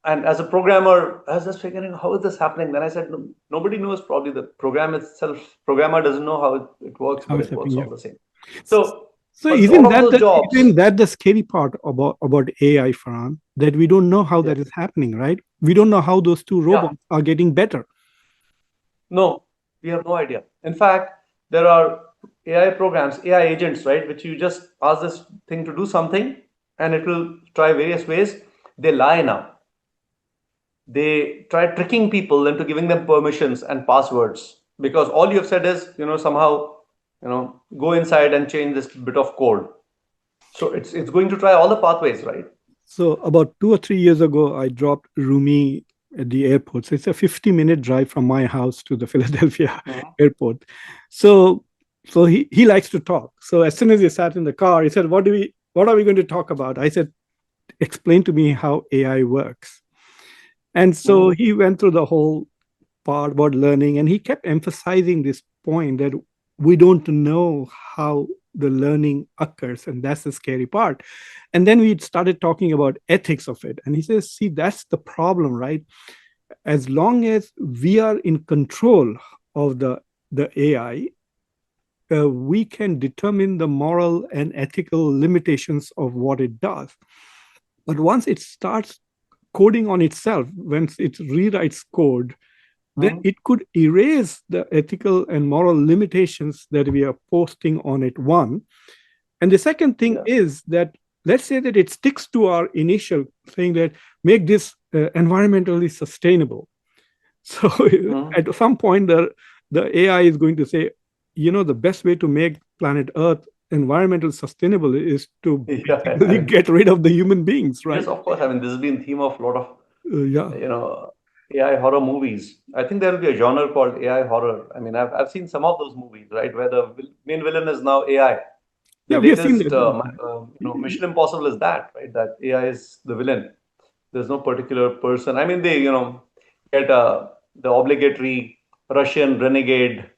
and as a programmer, I was just figuring how is this happening. Then I said, no, nobody knows. Probably the program itself, programmer doesn't know how it works, how but it's it works happening. Yeah. all the same. S- So So a lot isn't of that those the jobs. isn't that the scary part about AI, Farhan? That we don't know how Yeah. that is happening, right? We don't know how those two Yeah. robots are getting better. No, we have no idea. In fact, there are AI programs, AI agents, right, which you just ask this thing to do something and it will try various ways. They lie now. They try tricking people into giving them permissions and passwords because all you have said is, somehow, go inside and change this bit of code. So it's going to try all the pathways, right? So about 2 or 3 years ago, I dropped Rumi at the airport. So it's a 50-minute drive from my house to the Philadelphia Mhm. airport. So he likes to talk. So as soon as he sat in the car, he said, what are we going to talk about? I said, explain to me how AI works. And so Mhm. he went through the whole part about learning, and he kept emphasizing this point that we don't know how the learning occurs, and that's the scary part. And then we started talking about ethics of it, and he says, see, that's the problem, right? As long as we are in control of the AI, we can determine the moral and ethical limitations of what it does. But once it starts coding on itself, once it rewrites code, then Mhm. it could erase the ethical and moral limitations that we are posting on it. One. And the second thing Yeah. is that let's say that it sticks to our initial saying that make this environmentally sustainable. So Mhm. at some point, the AI is going to say, the best way to make planet Earth environmental sustainable is to Yeah. I basically mean, get rid of the human beings, yes, right? of course. I mean, this has been theme of a lot of Yeah. you know AI horror movies. I think there will be a genre called AI horror. I mean, I've seen some of those movies, right, where the main villain is now AI. The Yeah, we have seen latest, that. Mission Impossible is that, right? That AI is the villain. There's no particular person. I mean, they, get the obligatory Russian renegade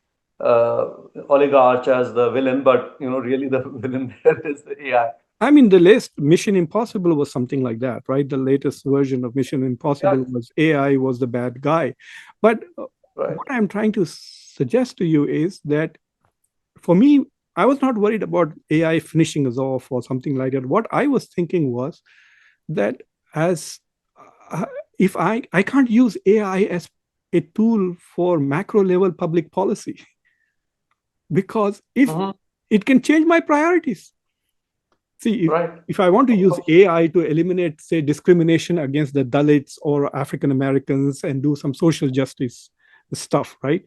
uh, oligarch as the villain, but really the villain there is the AI. I mean, the latest Mission Impossible was something like that, right? The latest version of Mission Yeah, Impossible was AI was the bad guy. But right. what I'm trying to suggest to you is that for me, I was not worried about AI finishing us off or something like that. What I was thinking was that as uh, if I can't use AI as a tool for macro level public policy because if Hmm. it can change my priorities. See, Right. if I want to Of use course. AI to eliminate, say, discrimination against the Dalits or African Americans and do some social justice stuff, right?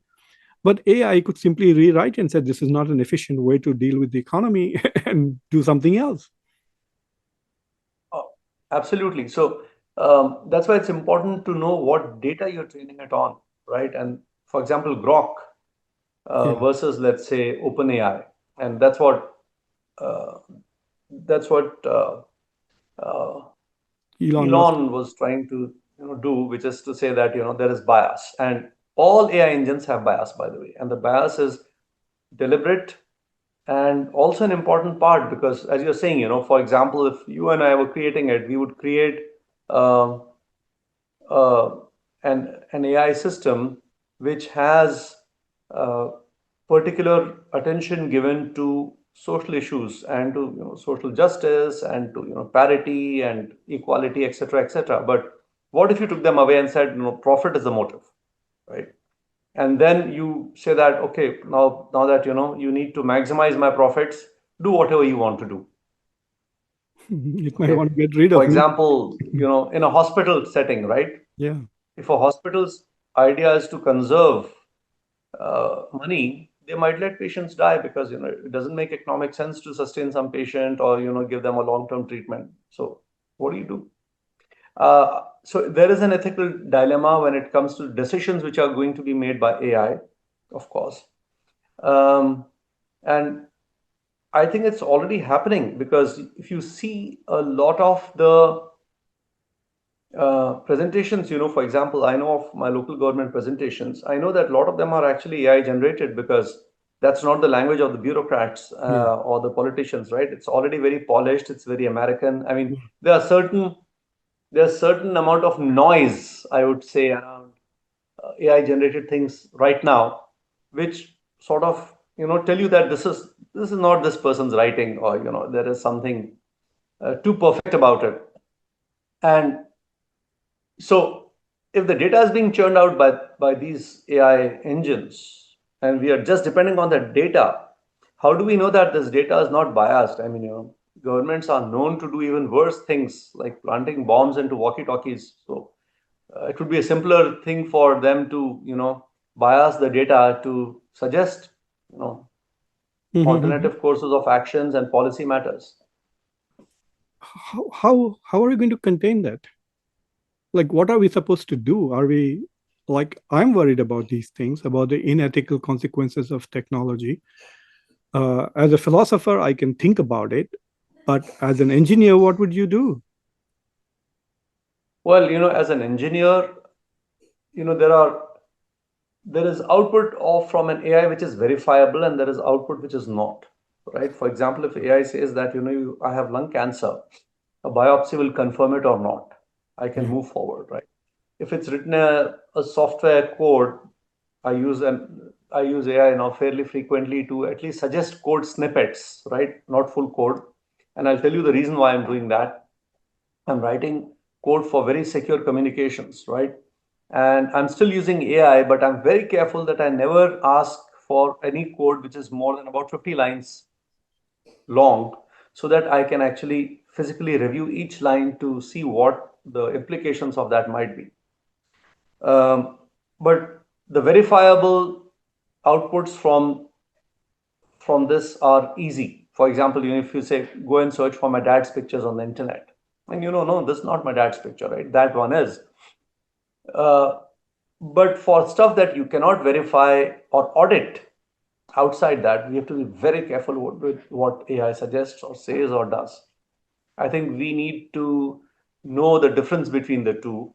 But AI could simply rewrite and say this is not an efficient way to deal with the economy and do something else. Oh, absolutely. So that's why it's important to know what data you're training it on, right? And for example, Grok Yeah, versus, let's say, OpenAI, and uh, that's what uh, Elon Musk. Elon was trying to do, which is to say that there is bias, and all AI engines have bias, by the way, and the bias is deliberate and also an important part because, as you're saying, for example, if you and I were creating it, we would create um, uh, an AI system which has uh, particular attention given to social issues and to social justice and to parity and equality, etc., etc. But what if you took them away and said profit is the motive, right? And then you say that, okay, now that you need to maximize my profits, do whatever you want to do. It might Okay. want to get rid For of me. example, in a hospital setting, right? Yeah. If a hospital's idea is to conserve money, they might let patients die because it doesn't make economic sense to sustain some patient or give them a long-term treatment. So what do you do? So there is an ethical dilemma when it comes to decisions which are going to be made by AI, of course. Um, and I think it's already happening because if you see a lot of the presentations, for example, I know of my local government presentations, I know that a lot of them are actually AI generated because that's not the language of the bureaucrats Yeah. or the politicians, right? It's already very polished, it's very American. I mean, Yeah. there's certain amount of noise, I would say, around AI generated things right now, which sort of tell you that this is not this person's writing, or there is something too perfect about it. And so if the data is being churned out by these AI engines, and we are just depending on that data, how do we know that this data is not biased? I mean, governments are known to do even worse things like planting bombs into walkie-talkies. So it would be a simpler thing for them to, bias the data to suggest, you know, Mhm. alternative courses of actions and policy matters. How are we going to contain that? Like, what are we supposed to do? Are we like I'm worried about these things, about the unethical consequences of technology. As a philosopher, I can think about it, but as an engineer, what would you do? Well, as an engineer, there is output of from an AI which is verifiable, and there is output which is not. Right? For example, if AI says that I have lung cancer, a biopsy will confirm it or not. I can Yeah. move forward, right? If it's written a software code, I use AI now fairly frequently to at least suggest code snippets, right? Not full code. And I'll tell you the reason why I'm doing that. I'm writing code for very secure communications, right? And I'm still using AI, but I'm very careful that I never ask for any code which is more than about 50 lines long, so that I can actually physically review each line to see what the implications of that might be. But the verifiable outputs from this are easy. For example, if you say go and search for my dad's pictures on the internet, and no, this is not my dad's picture, right? That one is. Uh, but for stuff that you cannot verify or audit, outside that, we have to be very careful with what AI suggests or says or does. I think we need to know the difference between the two.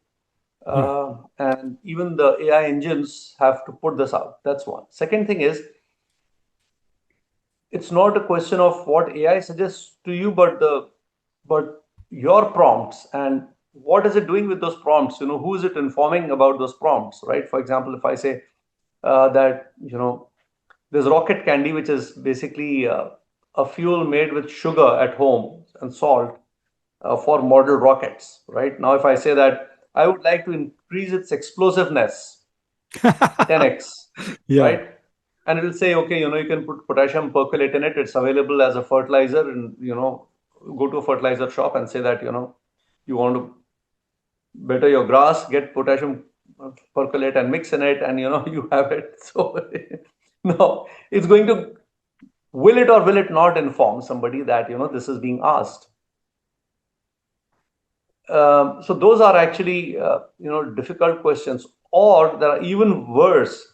Hmm. And even the AI engines have to put this out. That's one. Second thing is, it's not a question of what AI suggests to you, but your prompts and what is it doing with those prompts? Who is it informing about those prompts, right? For example, if I say that there's rocket candy, which is basically a fuel made with sugar at home and salt for model rockets, right? Now, if I say that I would like to increase its explosiveness 10x, Yeah. right? And it will say, okay, you can put potassium percolate in it. It's available as a fertilizer, and go to a fertilizer shop and say that you want to better your grass, get potassium percolate and mix in it, and you have it. So no, it's going to, will it or will it not inform somebody that this is being asked. So those are actually difficult questions, or there are even worse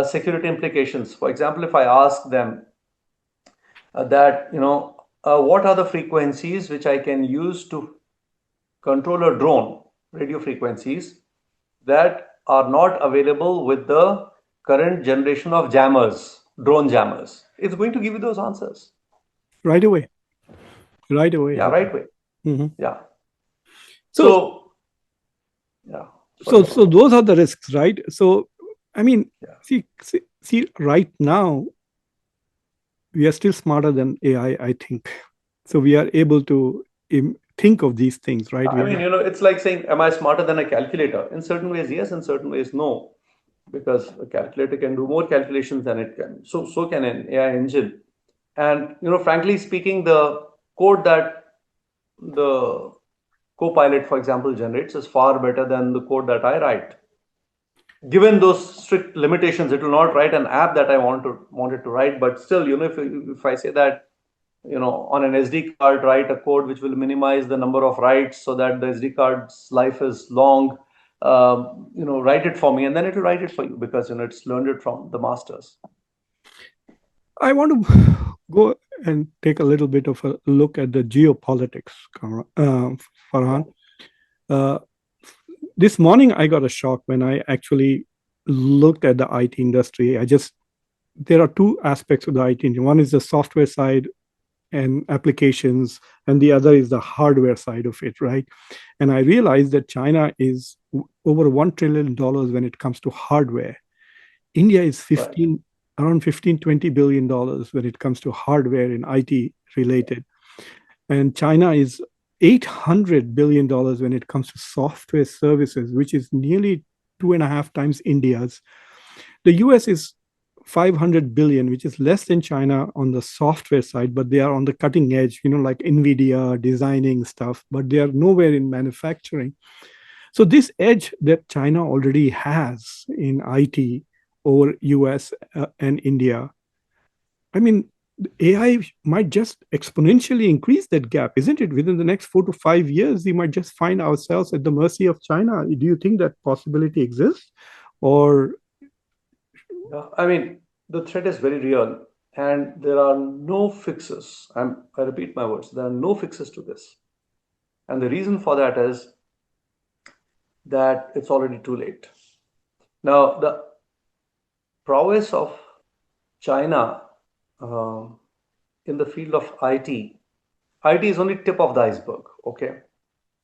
security implications. For example, if I ask them that what are the frequencies which I can use to control a drone, radio frequencies that are not available with the current generation of jammers, drone jammers, it's going to give you those answers. Right away. Right away. Yeah, right way. Mhm. Yeah. So, So yeah, sorry, go so ahead. those are the risks, right? So, I mean, Yeah. see, right now we are still smarter than AI, I think. So we are able to think of these things, right? I mean, it's like saying, am I smarter than a calculator? In certain ways, yes. In certain ways, no. Because a calculator can do more calculations than it can. So can an AI engine. And frankly speaking, the code that the Copilot, for example, generates is far better than the code that I write. Given those strict limitations, it will not write an app that I wanted to write. But still, if I say that on an SD card, write a code which will minimize the number of writes so that the SD card's life is long. Write it for me, and then it will write it for you because it's learned it from the masters. I want to go and take a little bit of a look at the geopolitics, Yeah, Farhan. Uh, this morning, I got a shock when I actually looked at the IT industry. There are two aspects of the IT industry. One is the software side and applications, and the other is the hardware side of it, right? And I realized that China is over $1 trillion when it comes to hardware. India is right. around 15-20 billion dollars when it comes to hardware in IT related, and China is $800 billion when it comes to software services, which is nearly two and a half times India's. The US is 500 billion, which is less than China on the software side, but they are on the cutting edge, like Nvidia designing stuff, but they are nowhere in manufacturing. So this edge that China already has in IT over US and India, I mean, AI might just exponentially increase that gap, isn't it? Within the next 4 to 5 years, we might just find ourselves at the mercy of China. Do you think that possibility exists? Or, Yeah, I mean, the threat is very real, and there are no fixes. I repeat my words. There are no fixes to this, and the reason for that is that it's already too late. Now, the prowess of China um, in the field of IT is only tip of the iceberg. Okay,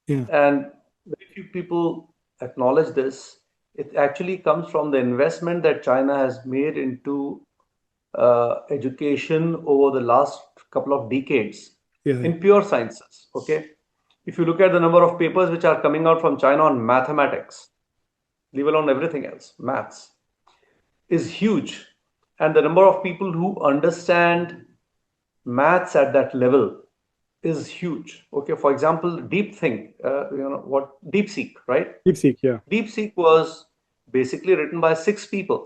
yeah, and very few people acknowledge this. It actually comes from the investment that China has made into education over the last couple of decades yeah, in pure sciences. Okay, if you look at the number of papers which are coming out from China on mathematics, leave alone everything else, maths is huge, and the number of people who understand maths at that level is huge. Okay, for example, DeepSeek, right? DeepSeek, yeah, DeepSeek was basically written by six people.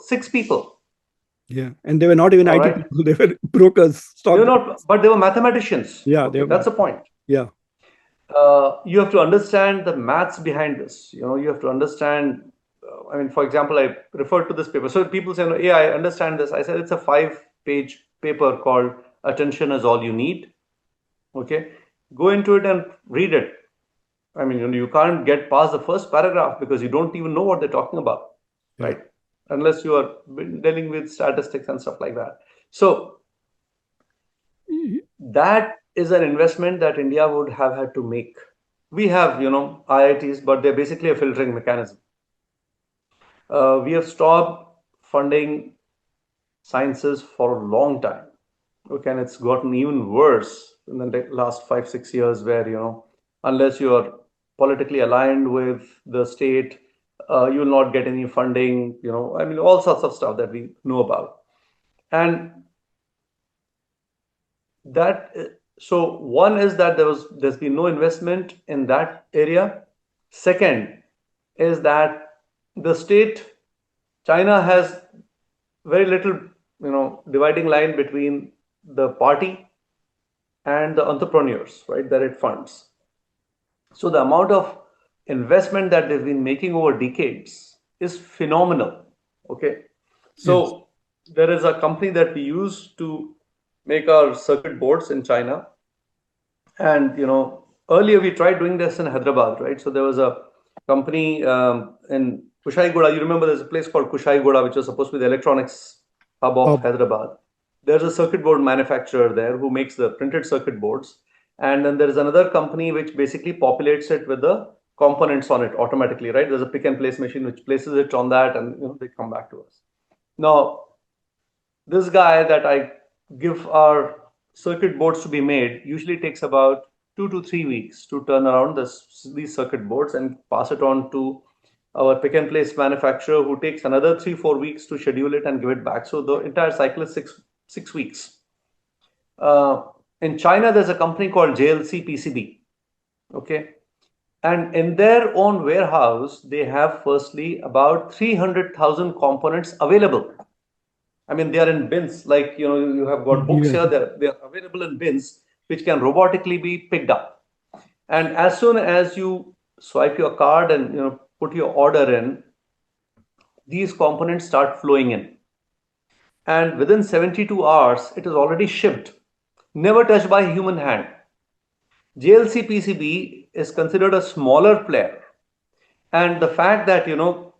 yeah. And they were not even All IT right, people, they were brokers, they were stockbrokers. not, but they were mathematicians. Yeah, they Okay, were that's math. the point. Yeah, You have to understand the maths behind this. You have to understand. I mean, for example, I referred to this paper. So people say, no, yeah, I understand this. I said it's a page paper called Attention is All You Need. Okay, go into it and read it. I mean, you can't get past the first paragraph because you don't even know what they're talking about, Yeah. right? Unless you are dealing with statistics and stuff like that. So that is an investment that India would have had to make. We have, IITs, but they're basically a filtering mechanism. We have stopped funding sciences for a long time. Okay, and it's gotten even worse in the last 5, 6 years, where unless you are politically aligned with the state, you will not get any funding. I mean, all sorts of stuff that we know about, and that. So one is that there's been no investment in that area. Second is that the state, China has very little, dividing line between the party and the entrepreneurs, right, that it funds. So the amount of investment that they've been making over decades is phenomenal. Okay. Yes. So there is a company that we use to make our circuit boards in China. And earlier we tried doing this in Hyderabad, right? So there was a company in Kushaigoda. You remember there's a place called Kushaigoda, which was supposed to be the electronics hub of Pub. Hyderabad. There's a circuit board manufacturer there who makes the printed circuit boards. And then there is another company which basically populates it with the components on it automatically, right? There's a pick and place machine which places it on that, and they come back to us. Now, this guy that I give our circuit boards to be made usually takes about 2 to 3 weeks to turn around these circuit boards and pass it on to our pick and place manufacturer, who takes another 3, 4 weeks to schedule it and give it back. So the entire cycle is six weeks. In China, there's a company called JLC PCB. Okay. And in their own warehouse, they have firstly about 300,000 components available. I mean, they are in bins, like, you have got books Yes. here, they're available in bins, which can robotically be picked up. And as soon as you swipe your card and, put your order in, these components start flowing in. And within 72 hours, it is already shipped, never touched by human hand. JLC PCB is considered a smaller player. And the fact that,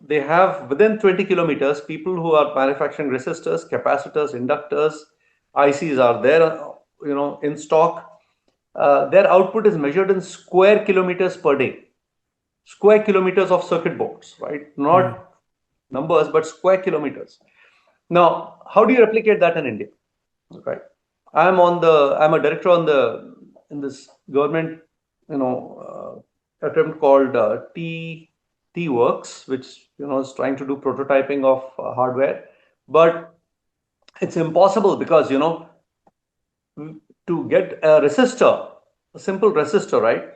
they have within 20 kilometers, people who are manufacturing resistors, capacitors, inductors, ICs are there, in stock. Their output is measured in square kilometers per day. Square kilometers of circuit boards, right? Yeah. Not numbers, but square kilometers. Now, how do you replicate that in India? Right. I'm a director in this government, attempt called T Works, which is trying to do prototyping of hardware, but it's impossible because to get a resistor, a simple resistor, right,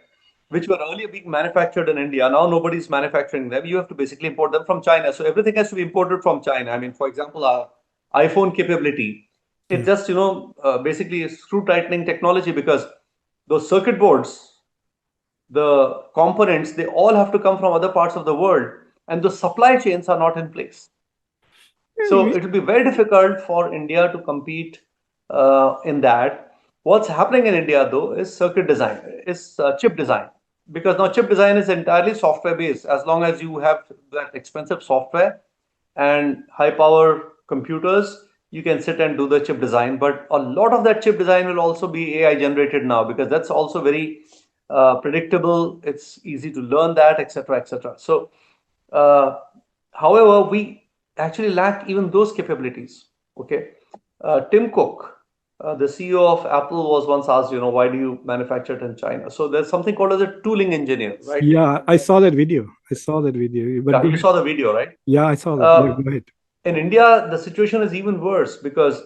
which were earlier being manufactured in India, now nobody's manufacturing them. You have to basically import them from China. So everything has to be imported from China. I mean, for example, our iPhone capability, it's Yeah. just basically screw tightening technology, because those circuit boards, the components, they all have to come from other parts of the world, and the supply chains are not in place. So it will be very difficult for India to compete in that. What's happening in India, though, is circuit design, is chip design, because now chip design is entirely software based. As long as you have that expensive software and high power computers, you can sit and do the chip design. But a lot of that chip design will also be AI generated now, because that's also very predictable. It's easy to learn that, etc., etc. So, uh, however, we actually lack even those capabilities. Okay, Tim Cook, the CEO of Apple, was once asked, why do you manufacture it in China? So there's something called as a tooling engineer, right? Yeah, I saw that video. I saw that video. But Yeah, go you ahead. saw the video, right? Yeah, I saw that. Yeah, Uh, go ahead. in India, the situation is even worse, because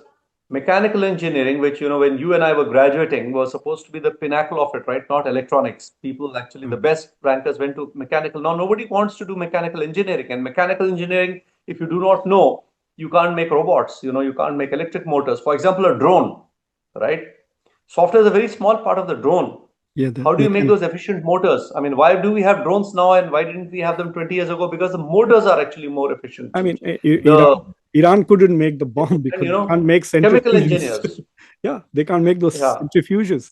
mechanical engineering, which, when you and I were graduating, was supposed to be the pinnacle of it, right? Not electronics. People actually, the Mm. best rankers went to mechanical. Now, nobody wants to do mechanical engineering. And mechanical engineering, if you do not know, you can't make robots, you can't make electric motors. For example, a drone, right? Software is a very small part of the drone. Yeah, How do you that make can. those efficient motors? I mean, why do we have drones now and why didn't we have them 20 years ago? Because the motors are actually more efficient. I mean, The Iran couldn't make the bomb And because they can't make chemical centrifuges. engineers. Yeah, they can't make those Yeah, centrifuges.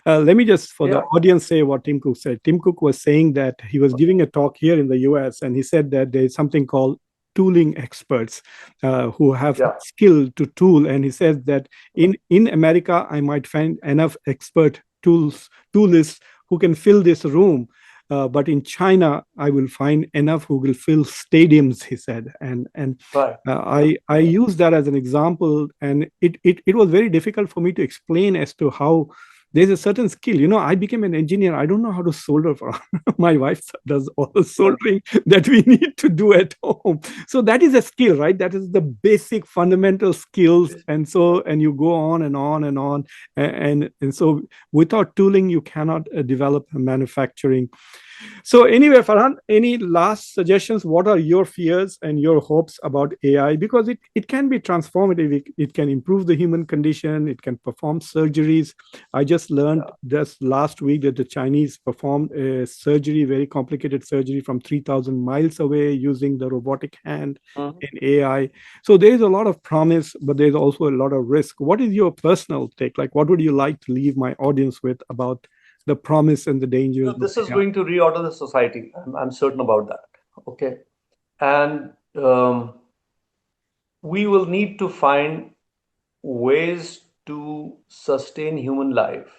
Let me just, for the yeah, audience, say what Tim Cook said. Tim Cook was saying that he was giving a talk here in the US, and he said that there is something called tooling experts who have yeah. skill to tool. And he says that in America, I might find enough expert toolists who can fill this room. But in China, I will find enough who will fill stadiums, he said. And Right, I use that as an example, and it was very difficult for me to explain as to how there's a certain skill. I became an engineer. I don't know how to solder. For my wife does all the right. soldering that we need to do at home. So that is a skill, right? That is the basic fundamental skills. And you go on and on and on. And so without tooling, you cannot develop a manufacturing. So anyway, Farhan, any last suggestions? What are your fears and your hopes about AI? Because it can be transformative. It can improve the human condition. It can perform surgeries. I just learned Yeah. just last week that the Chinese performed a surgery, very complicated surgery from 3,000 miles away using the robotic hand Mhm. in AI. So there is a lot of promise, but there's also a lot of risk. What is your personal take? Like, what would you like to leave my audience with about the promise and the dangers of This is AI? going to reorder the society. I'm certain about that. Okay. And we will need to find ways to sustain human life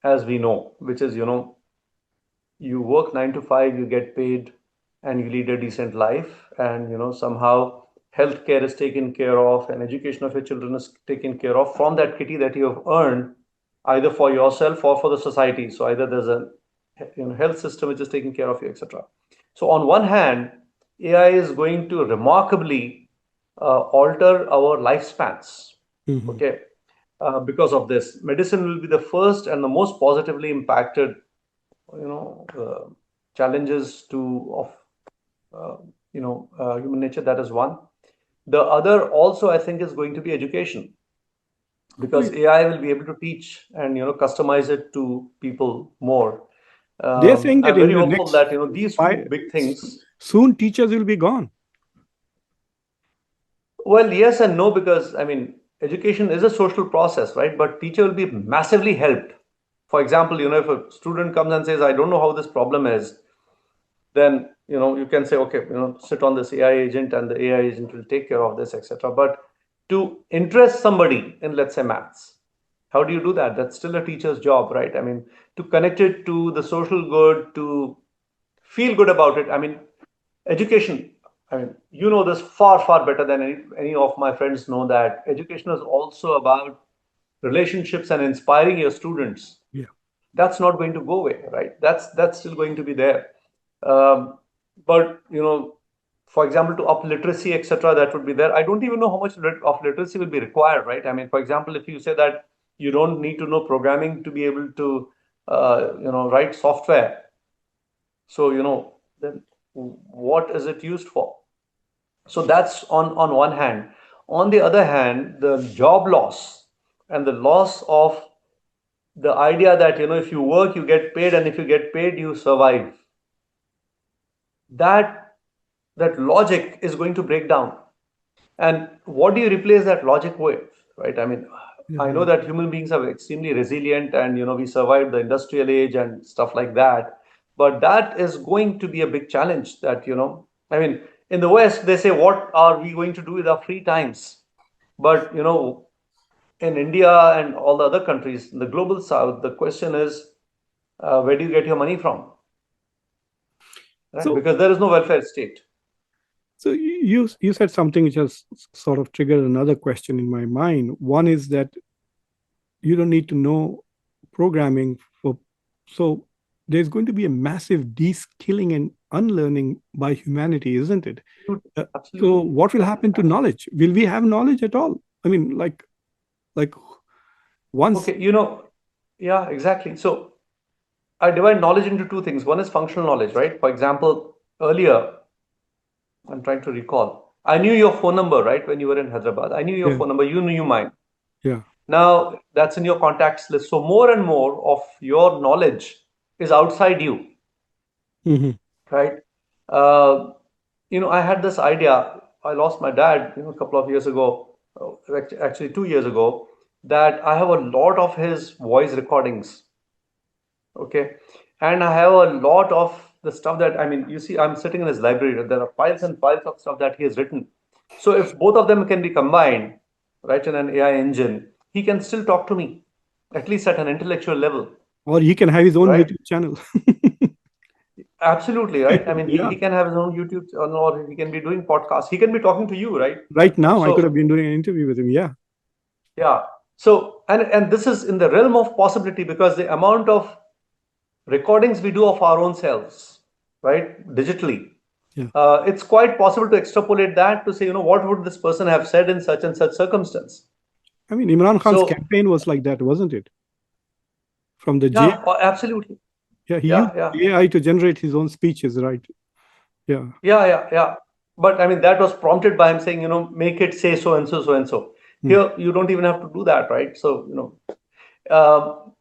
as we know, which is, you work 9 to 5, you get paid, and you lead a decent life, and somehow healthcare is taken care of, and education of your children is taken care of from that kitty that you have earned, either for yourself or for the society. So either there's a health system which is taking care of you, etc. So on one hand, AI is going to remarkably alter our lifespans. Mhm. Okay, because of this, medicine will be the first and the most positively impacted challenges to of human nature. That is one. The other also, I think, is going to be education, because AI will be able to teach and customize it to people more. They're saying that I'm in very the hopeful next that these two five, big things. soon teachers will be gone. Well, yes and no, because I mean, education is a social process, right? But teacher will be massively helped. For example, if a student comes and says, "I don't know how this problem is," then you can say, okay, sit on this AI agent, and the AI agent will take care of this, etc. But to interest somebody in, let's say, maths, how do you do that? That's still a teacher's job, right? I mean, to connect it to the social good, to feel good about it. I mean, education, I mean, this far far better than any of my friends know, that education is also about relationships and inspiring your students. Yeah. That's not going to go away, right? That's still going to be there. Um, but for example, to up literacy, etc., that would be there. I don't even know how much of literacy will be required, right? I mean, for example, if you say that you don't need to know programming to be able to write software, so then what is it used for? So that's on one hand. On the other hand, the job loss and the loss of the idea that if you work you get paid, and if you get paid you survive, that logic is going to break down. And what do you replace that logic with, right? I mean, I know Yeah. that human beings are extremely resilient, and we survived the industrial age and stuff like that, but that is going to be a big challenge. That I mean, in the West they say, what are we going to do with our free times? But in India and all the other countries in the global south, the question is, where do you get your money from, right? So Because there is no welfare state. so you said something which has sort of triggered another question in my mind. One is that you don't need to know programming for, so there's going to be a massive de-skilling and unlearning by humanity, isn't it? Absolutely, Uh, so absolutely, what will happen to absolutely. knowledge? Will we have knowledge at all? I mean, like once. Okay, yeah, exactly. So I divide knowledge into two things. One is functional knowledge, right? For example, earlier, I'm trying to recall. I knew your phone number, right? When you were in Hyderabad, I knew your Yeah. phone number. You knew mine. Yeah. Now that's in your contacts list. So more and more of your knowledge is outside you, Hmm. right? Uh, I had this idea. I lost my dad, a couple of years ago, actually 2 years ago, that I have a lot of his voice recordings. Okay. And I have a lot of the stuff that, I mean, you see, I'm sitting in his library. There are piles and piles of stuff that he has written. So if both of them can be combined, right, in an AI engine, he can still talk to me, at least at an intellectual level, Or he can have his own right? YouTube channel. Absolutely, right? I mean, he Yeah. can have his own YouTube channel, or he can be doing podcasts. He can be talking to you, right? Right now, I could have So, been doing an interview with him. Yeah. yeah. So, and this is in the realm of possibility because the amount of recordings we do of our own selves, right, digitally, Yeah. it's quite possible to extrapolate that to say, what would this person have said in such and such circumstance? I mean, Imran Khan's So, campaign was like that, wasn't it? From the jail. yeah, absolutely. Yeah. He Yeah, used yeah. AI to generate his own speeches, right? Yeah. Yeah, yeah, yeah. But I mean, that was prompted by him saying, make it say so and so, so and so. Hmm. Here, you don't even have to do that, right? So,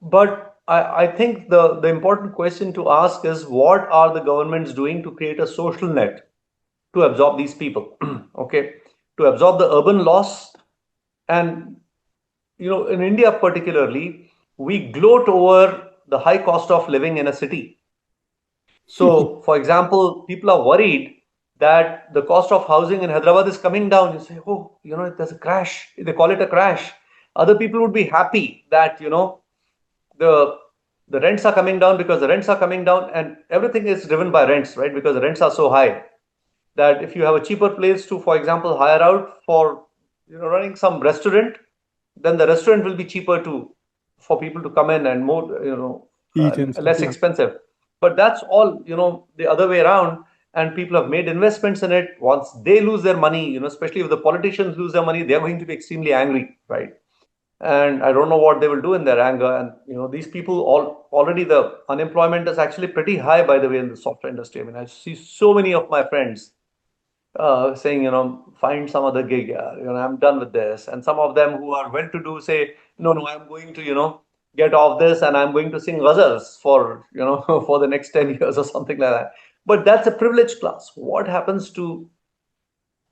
but I think the important question to ask is what are the governments doing to create a social net to absorb these people? Okay, to absorb the urban loss. And, in India particularly, we gloat over the high cost of living in a city. So, for example, people are worried that the cost of housing in Hyderabad is coming down. You say, oh, there's a crash. They call it a crash. Other people would be happy that, the the rents are coming down because the rents are coming down, and everything is driven by rents, right? Because the rents are so high that if you have a cheaper place to, for example, hire out for, running some restaurant, then the restaurant will be cheaper to for people to come in and more, Eat and stuff. less Yeah. expensive. But that's all, the other way around. And people have made investments in it. Once they lose their money, especially if the politicians lose their money, they're going to be extremely angry, right? And I don't know what they will do in their anger. And these people already the unemployment is actually pretty high, by the way, in the software industry. I mean, I see so many of my friends saying, find some other gig. Yeah, I'm done with this. And some of them who are well-to-do say, no, no, I'm going to, get off this and I'm going to sing ghazals for, for the next 10 years or something like that. But that's a privileged class. What happens to,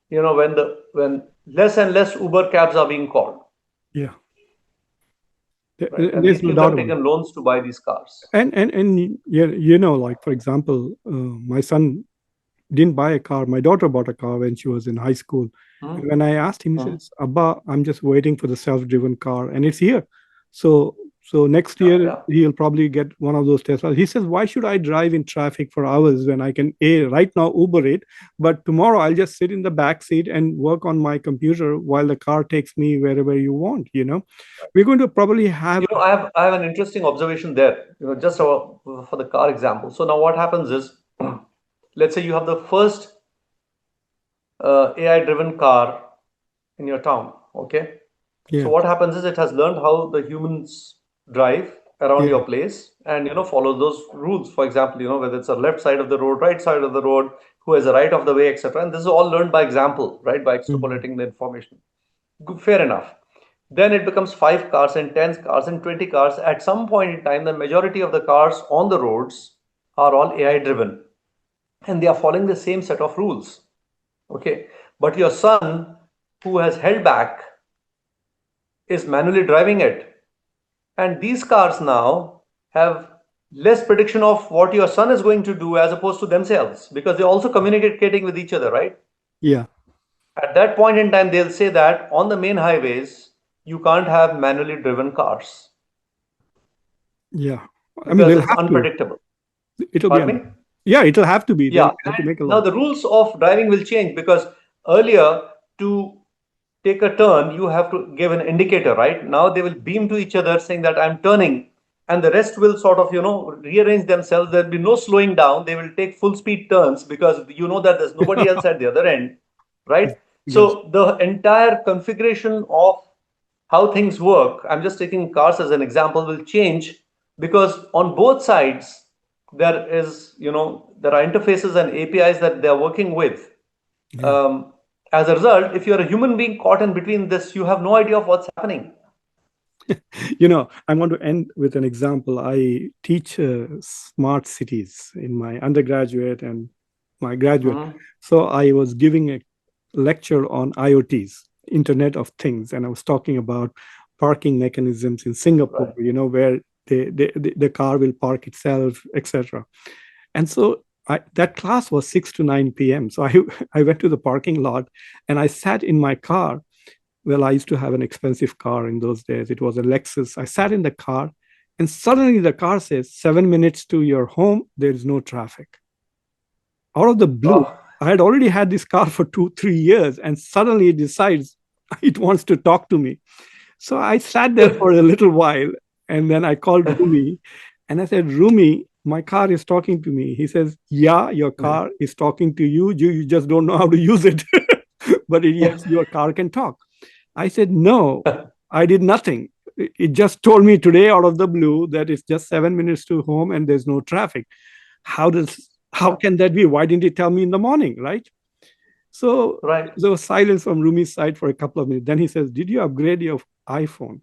when less and less Uber cabs are being called, Yeah. right? And There's these no people doubt have about it. taken loans to buy these cars. And yeah, like for example, my son didn't buy a car. My daughter bought a car when she was in high school. Hmm? And when I asked him, he Hmm? says, Abba, I'm just waiting for the self-driven car, and it's here. So next Yeah, year yeah. he'll probably get one of those Teslas. He says, why should I drive in traffic for hours when I can right now Uber it, but tomorrow I'll just sit in the back seat and work on my computer while the car takes me wherever you want. We're going to probably have I have an interesting observation there, just for the car example. So now what happens is, let's say you have the first AI driven car in your town. Okay. So yeah, what happens is it has learned how the humans drive around yeah, your place and, follow those rules. For example, whether it's a left side of the road, right side of the road, who has the right of the way, etc. And this is all learned by example, right? By mhm, extrapolating the information. Good, fair enough. Then it becomes 5 cars and 10 cars and 20 cars. At some point in time, the majority of the cars on the roads are all AI driven and they are following the same set of rules. Okay. But your son, who has held back, is manually driving it. And these cars now have less prediction of what your son is going to do as opposed to themselves because they're also communicating with each other, right? yeah, At that point in time, they'll say that on the main highways, you can't have manually driven cars yeah. I mean, because they'll it's have to. unpredictable. It'll be Pardon me? yeah, it'll have to be. They'll Yeah, have to and make a now law. the rules of driving will change because earlier to take a turn, you have to give an indicator, right? Now they will beam to each other saying that I'm turning, and the rest will sort of, rearrange themselves. There'll be no slowing down. They will take full speed turns because you know that there's nobody else at the other end, right? Yes. So the entire configuration of how things work, I'm just taking cars as an example, will change because on both sides there are interfaces and APIs that they're working with. Yeah. um, as a result, if you're a human being caught in between this, you have no idea of what's happening. I want to end with an example. I teach smart cities in my undergraduate and my graduate. Hmm. So I was giving a lecture on IoTs, Internet of Things, and I was talking about parking mechanisms in Singapore, Right. where the car will park itself, etc. And so that class was 6 to 9 p.m. So I went to the parking lot and I sat in my car. Well, I used to have an expensive car in those days. It was a Lexus. I sat in the car and suddenly the car says 7 minutes to your home, there is no traffic. Out of the blue, Oh, I had already had this car for 2, 3 years and suddenly it decides it wants to talk to me. So I sat there for a little while and then I called Rumi and I said, Rumi, my car is talking to me. He says, yeah, your car is talking to you. You just don't know how to use it. But yes, your car can talk. I said, no, I did nothing. It just told me today out of the blue that it's just 7 minutes to home and there's no traffic. How yeah, can that be? Why didn't it tell me in the morning, right? So right, there was silence from Rumi's side for a couple of minutes. Then he says, did you upgrade your iPhone?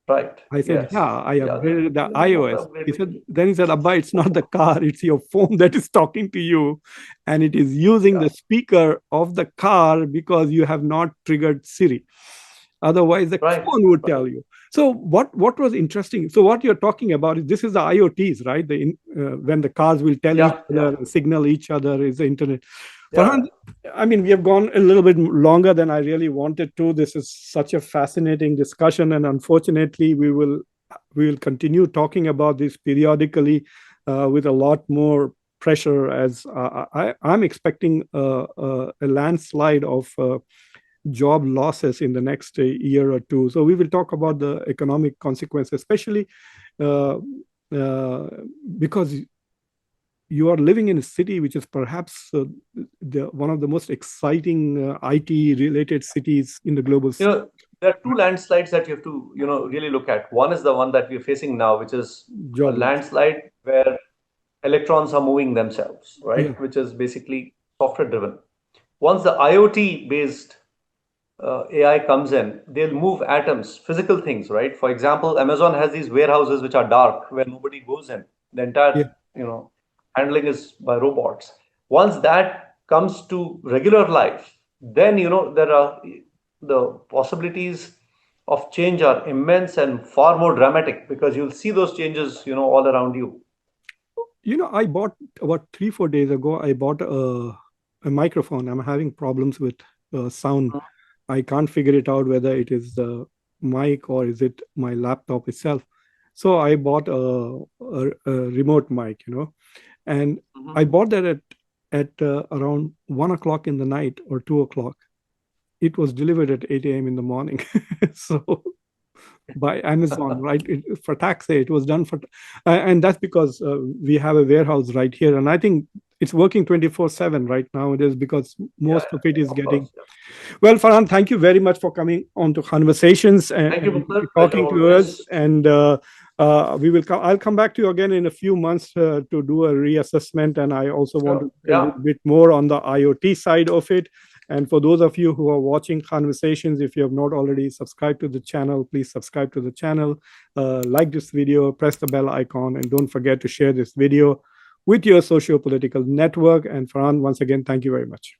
right. I said, Yes. yeah, I Yeah, upgraded the you want to iOS. upgrade He with said, then he said, Abba, it's not the phone. car, it's your phone that is talking to you. And it is using Yeah, the speaker of the car because you have not triggered Siri. Otherwise, the right, phone would right. tell you. So what was interesting? So what you're talking about is this is the IoTs, right? When the cars will tell each Yeah, other yeah, and signal each other is the internet. yeah, Farhan, I mean, we have gone a little bit longer than I really wanted to. This is such a fascinating discussion, and unfortunately, we will continue talking about this periodically with a lot more pressure. As I'm expecting a landslide of job losses in the next year or two. So we will talk about the economic consequences, especially uh, uh, because you are living in a city which is perhaps one of the most exciting IT related cities in the global you know, there are two landslides that you have to, really look at. One is the one that we're facing now, which is a job loss. landslide where electrons are moving themselves, Yeah, right? Which is basically software driven. Once the IoT based AI comes in, they'll move atoms, physical things, right? For example, Amazon has these warehouses which are dark where nobody goes in. The entire, yeah. handling is by robots. Once that comes to regular life, then there are the possibilities of change are immense and far more dramatic because you'll see those changes, all around you. I bought about 3, 4 days ago. I bought a microphone. I'm having problems with sound. I can't figure it out whether it is the mic or is it my laptop itself. So I bought a remote mic, and I Mhm. bought that at around 1 o'clock in the night or 2 o'clock. It was delivered at 8 a.m. in the morning. So by Amazon, right? For taxi, it was done and that's because we have a warehouse right here, and I think it's working 24/7 right now. It is because Yeah, most of it is of getting course. Yeah. well. Farhan, thank you very much for coming on to Conversations Thank you, and Muqtedar. Pleasure talking to us. always. And we will come. I'll come back to you again in a few months to do a reassessment, and I also want to Sure. look a Yeah. little bit more on the IoT side of it. And for those of you who are watching Conversations, if you have not already subscribed to the channel, please subscribe to the channel, like this video, press the bell icon, and don't forget to share this video with your socio-political network. And Farhan, once again, thank you very much.